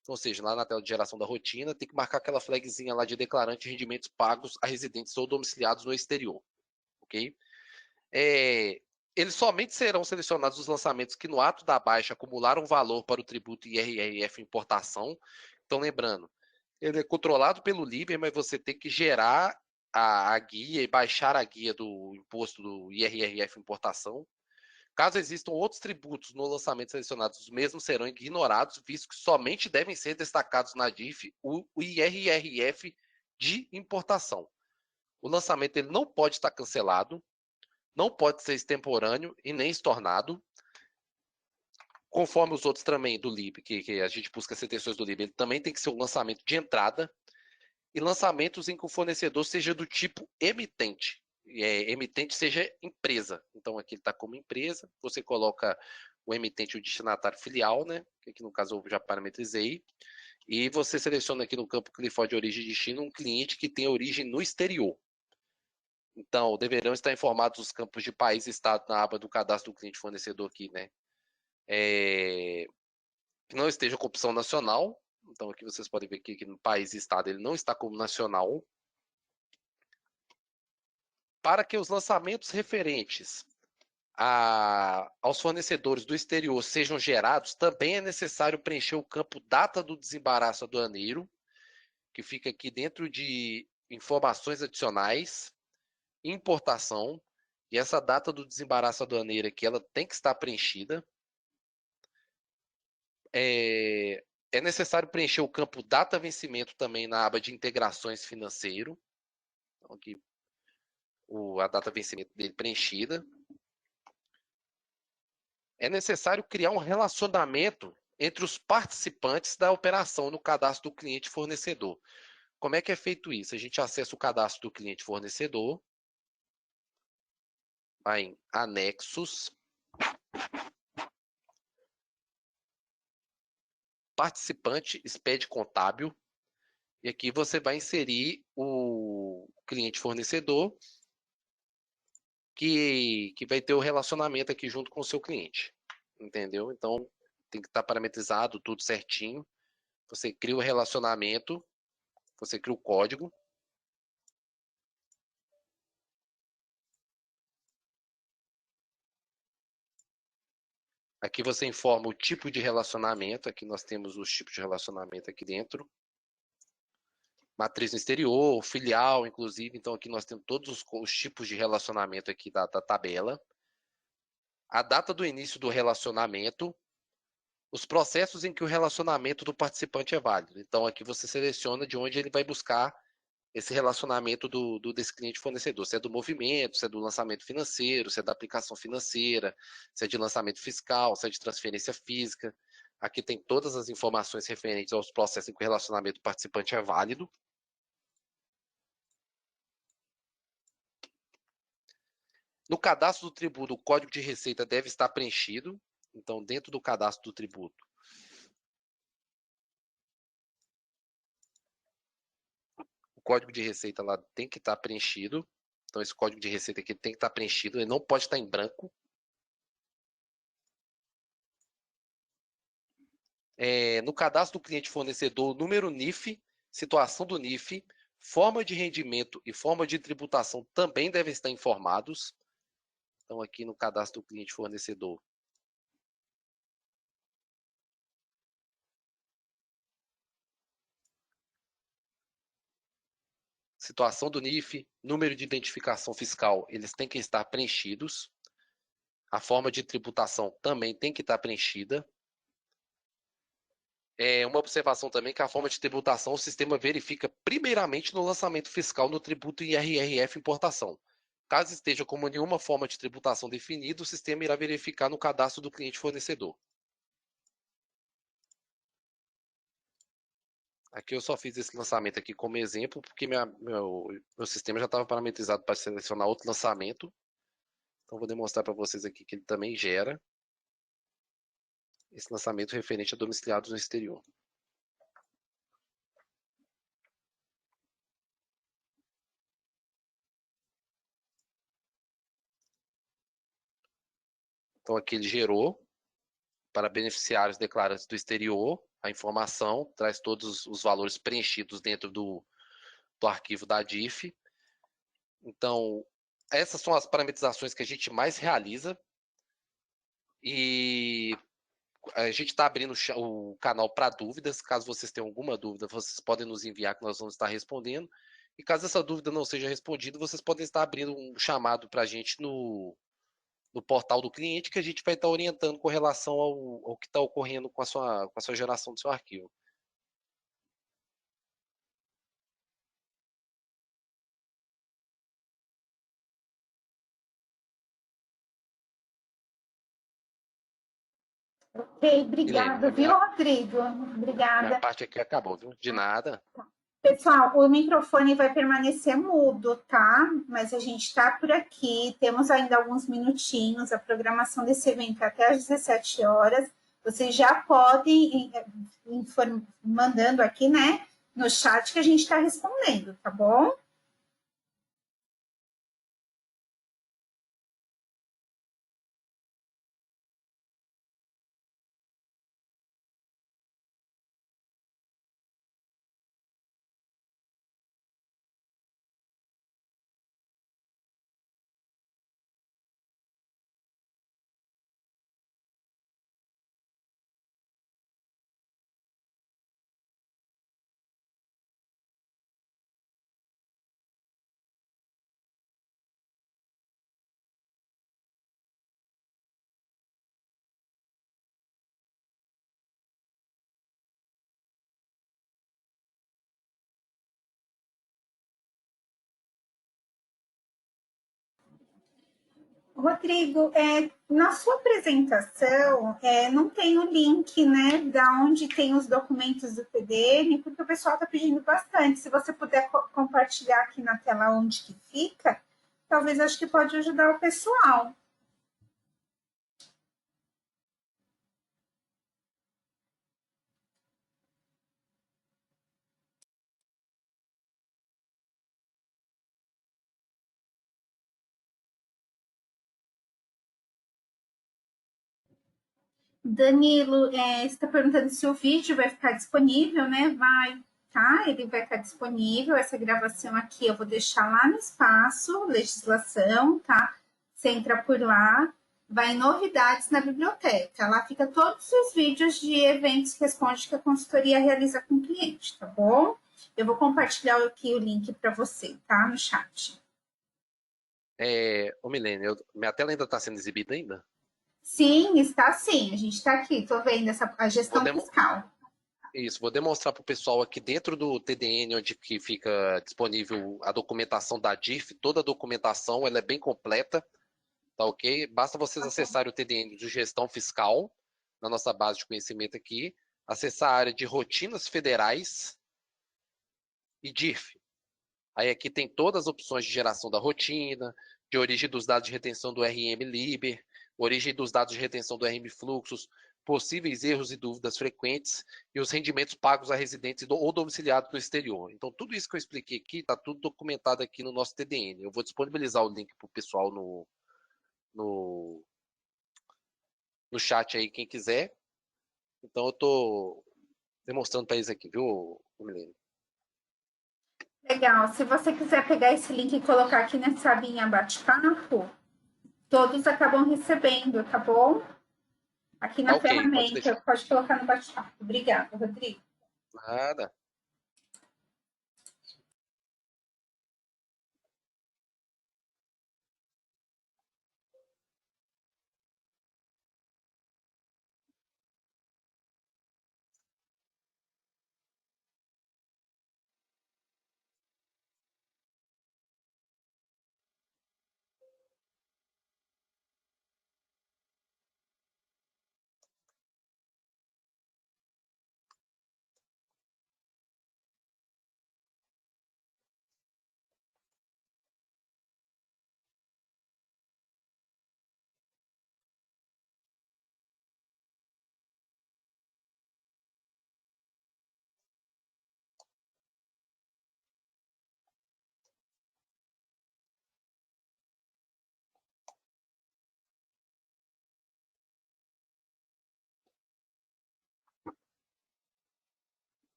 Então, ou seja, lá na tela de geração da rotina, tem que marcar aquela flagzinha lá de declarante de rendimentos pagos a residentes ou domiciliados no exterior. Ok? Eles somente serão selecionados os lançamentos que no ato da baixa acumularam valor para o tributo IRRF importação. Então, lembrando, ele é controlado pelo LIBER, mas você tem que gerar a guia e baixar a guia do imposto do IRRF importação. Caso existam outros tributos no lançamento selecionados, os mesmos serão ignorados, visto que somente devem ser destacados na DIF o IRRF de importação. O lançamento ele não pode estar cancelado, não pode ser extemporâneo e nem estornado. Conforme os outros também do LIB, que a gente busca as retenções do LIB, ele também tem que ser um lançamento de entrada e lançamentos em que o fornecedor seja do tipo emitente. Emitente seja empresa. Então aqui ele está como empresa, você coloca o emitente e o destinatário filial, né? Que aqui no caso eu já parametrizei. E você seleciona aqui no campo CLIFOR de origem e destino um cliente que tem origem no exterior. Então, deverão estar informados os campos de país e estado na aba do cadastro do cliente fornecedor aqui, né? Que não esteja com opção nacional. Então, aqui vocês podem ver que no país e estado ele não está como nacional. Para que os lançamentos referentes aos fornecedores do exterior sejam gerados, também é necessário preencher o campo data do desembaraço aduaneiro, que fica aqui dentro de informações adicionais, importação, e essa data do desembaraço aduaneiro aqui, ela tem que estar preenchida. É necessário preencher o campo data vencimento também na aba de integrações financeiro. Então, aqui a data vencimento dele preenchida. É necessário criar um relacionamento entre os participantes da operação no cadastro do cliente fornecedor. Como é que é feito isso? A gente acessa o cadastro do cliente fornecedor, vai em anexos, participante, SPED contábil, e aqui você vai inserir o cliente fornecedor que vai ter o relacionamento aqui junto com o seu cliente, entendeu? Então, tem que estar parametrizado tudo certinho. Você cria o relacionamento, você cria o código. Aqui você informa o tipo de relacionamento, aqui nós temos os tipos de relacionamento aqui dentro. Matriz no exterior, filial, inclusive. Então, aqui nós temos todos os tipos de relacionamento aqui da tabela. A data do início do relacionamento. Os processos em que o relacionamento do participante é válido. Então, aqui você seleciona de onde ele vai buscar esse relacionamento desse cliente fornecedor. Se é do movimento, se é do lançamento financeiro, se é da aplicação financeira, se é de lançamento fiscal, se é de transferência física. Aqui tem todas as informações referentes aos processos em que o relacionamento do participante é válido. No cadastro do tributo, o código de receita deve estar preenchido. Então, dentro do cadastro do tributo, o código de receita lá tem que estar preenchido. Então, esse código de receita aqui tem que estar preenchido, ele não pode estar em branco. No cadastro do cliente fornecedor, número NIF, situação do NIF, forma de rendimento e forma de tributação também devem estar informados. Então, aqui no cadastro do cliente fornecedor. Situação do NIF, número de identificação fiscal, eles têm que estar preenchidos. A forma de tributação também tem que estar preenchida. Uma observação também que a forma de tributação o sistema verifica primeiramente no lançamento fiscal no tributo IRRF importação. Caso esteja como nenhuma forma de tributação definida, o sistema irá verificar no cadastro do cliente fornecedor. Aqui eu só fiz esse lançamento aqui como exemplo, porque meu sistema já estava parametrizado para selecionar outro lançamento. Então vou demonstrar para vocês aqui que ele também gera esse lançamento referente a domiciliados no exterior. Então aqui ele gerou para beneficiários declarantes do exterior a informação, traz todos os valores preenchidos dentro do arquivo da DIF. Então, essas são as parametrizações que a gente mais realiza. E a gente está abrindo o canal para dúvidas. Caso vocês tenham alguma dúvida, vocês podem nos enviar que nós vamos estar respondendo. E caso essa dúvida não seja respondida, vocês podem estar abrindo um chamado para a gente no portal do cliente, que a gente vai estar orientando com relação ao que está ocorrendo com a sua geração do seu arquivo. Ok, obrigada, viu, Rodrigo? Obrigada. Minha parte aqui acabou, viu? De nada. Pessoal, o microfone vai permanecer mudo, tá? Mas a gente está por aqui, temos ainda alguns minutinhos, a programação desse evento é até às 17 horas. Vocês já podem ir mandando aqui, né, no chat que a gente está respondendo, tá bom? Rodrigo, na sua apresentação, não tem o link, né, da onde tem os documentos do TDN, porque o pessoal está pedindo bastante. Se você puder compartilhar aqui na tela onde que fica, talvez acho que pode ajudar o pessoal. Danilo, você está perguntando se o vídeo vai ficar disponível, né? Vai, tá? Ele vai estar disponível. Essa gravação aqui eu vou deixar lá no espaço, legislação, tá? Você entra por lá, vai em novidades na biblioteca. Lá fica todos os vídeos de eventos que responde que a consultoria realiza com o cliente, tá bom? Eu vou compartilhar aqui o link para você, tá? No chat. Ô Milene, minha tela ainda está sendo exibida ainda? Sim, está sim. A gente está aqui, estou vendo a gestão fiscal. Isso, vou demonstrar para o pessoal aqui dentro do TDN, onde que fica disponível a documentação da DIF, toda a documentação, ela é bem completa, tá ok? Basta vocês acessarem o TDN de gestão fiscal, na nossa base de conhecimento aqui, acessar a área de rotinas federais e DIF. Aí aqui tem todas as opções de geração da rotina, de origem dos dados de retenção do RM Liber, origem dos dados de retenção do RM Fluxos, possíveis erros e dúvidas frequentes e os rendimentos pagos a residentes ou domiciliados no exterior. Então, tudo isso que eu expliquei aqui está tudo documentado aqui no nosso TDN. Eu vou disponibilizar o link para o pessoal no chat aí, quem quiser. Então eu estou demonstrando para eles aqui, viu, Milene? Legal. Se você quiser pegar esse link e colocar aqui nessa abinha bate-papo, todos acabam recebendo, tá bom? Aqui na Ok, pode ferramenta, deixar. pode colocar no bate-papo. Obrigada, Rodrigo. Nada.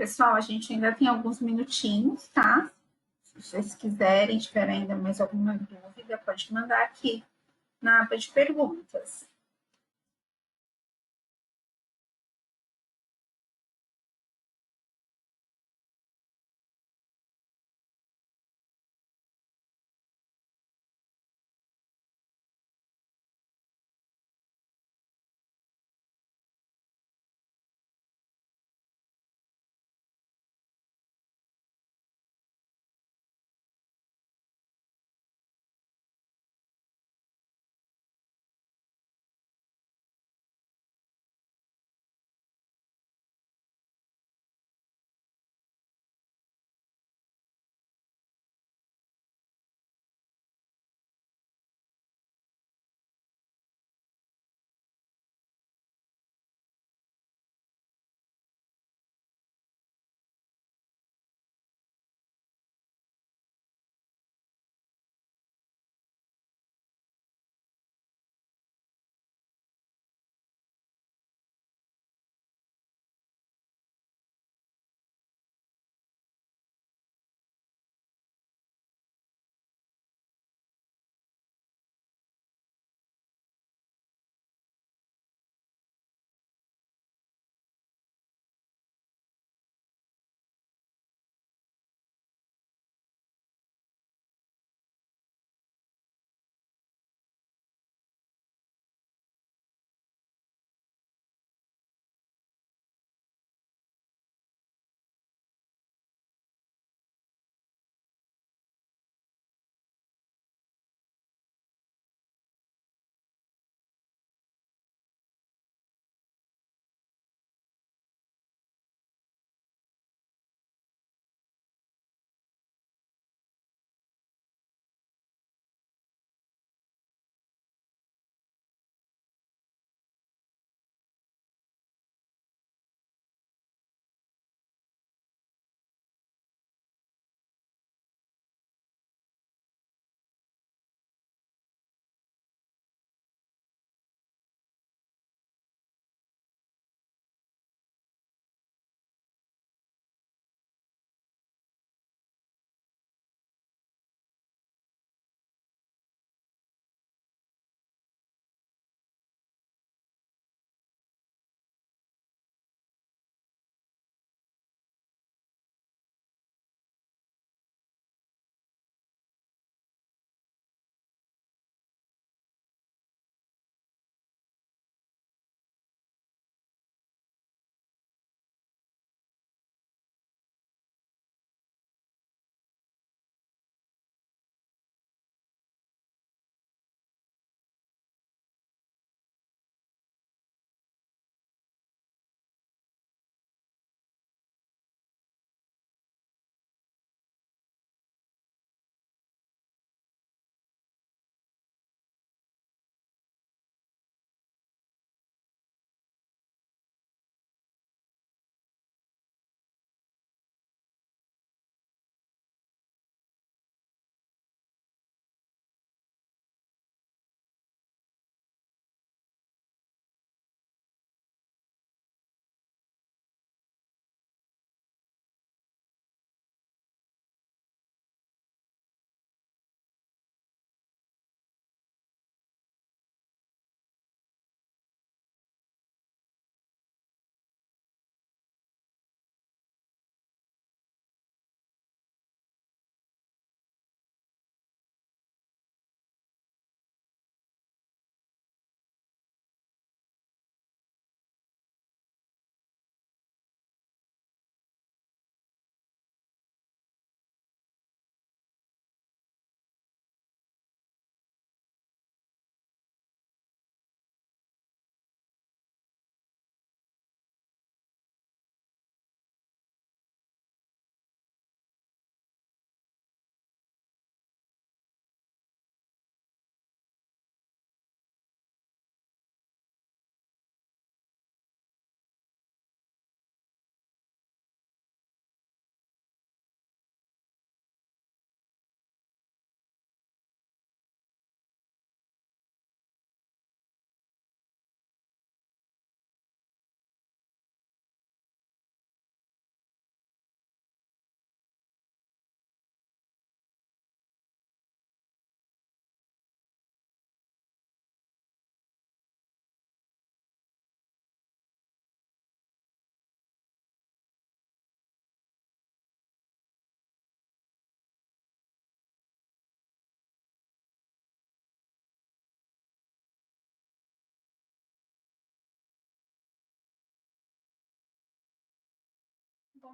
Pessoal, a gente ainda tem alguns minutinhos, tá? Se vocês quiserem, tiverem ainda mais alguma dúvida, pode mandar aqui na aba de perguntas.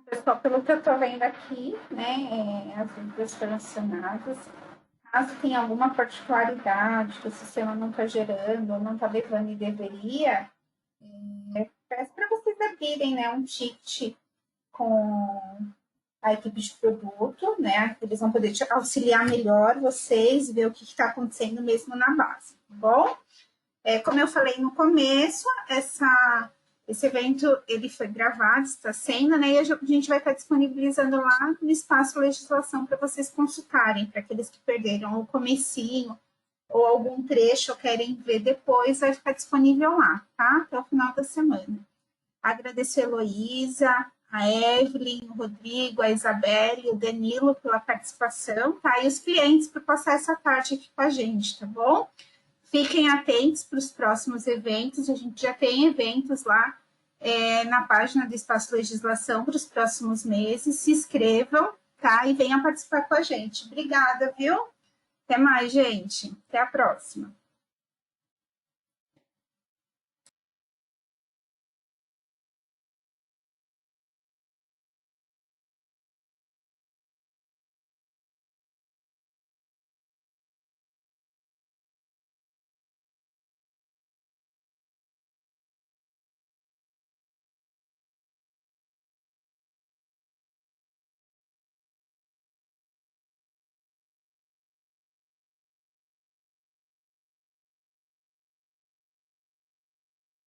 Pessoal, pelo que eu estou vendo aqui, né, as dúvidas foram sanadas. Caso tenha alguma particularidade que o sistema não está gerando ou não está levando e deveria, peço para vocês abrirem, né, um ticket com a equipe de produto, né? Eles vão poder te auxiliar melhor vocês, ver o que está acontecendo mesmo na base, tá bom? Como eu falei no começo, esse evento ele foi gravado, está sendo, né? E a gente vai estar disponibilizando lá no espaço legislação para vocês consultarem, para aqueles que perderam o comecinho ou algum trecho ou querem ver depois, vai ficar disponível lá, tá? Até o final da semana. Agradecer a Heloísa, a Evelyn, o Rodrigo, a Isabelle, o Danilo pela participação, tá? E os clientes por passar essa tarde aqui com a gente, tá bom? Fiquem atentos para os próximos eventos, a gente já tem eventos lá na página do Espaço Legislação para os próximos meses, se inscrevam, tá? E venham participar com a gente. Obrigada, viu? Até mais, gente. Até a próxima.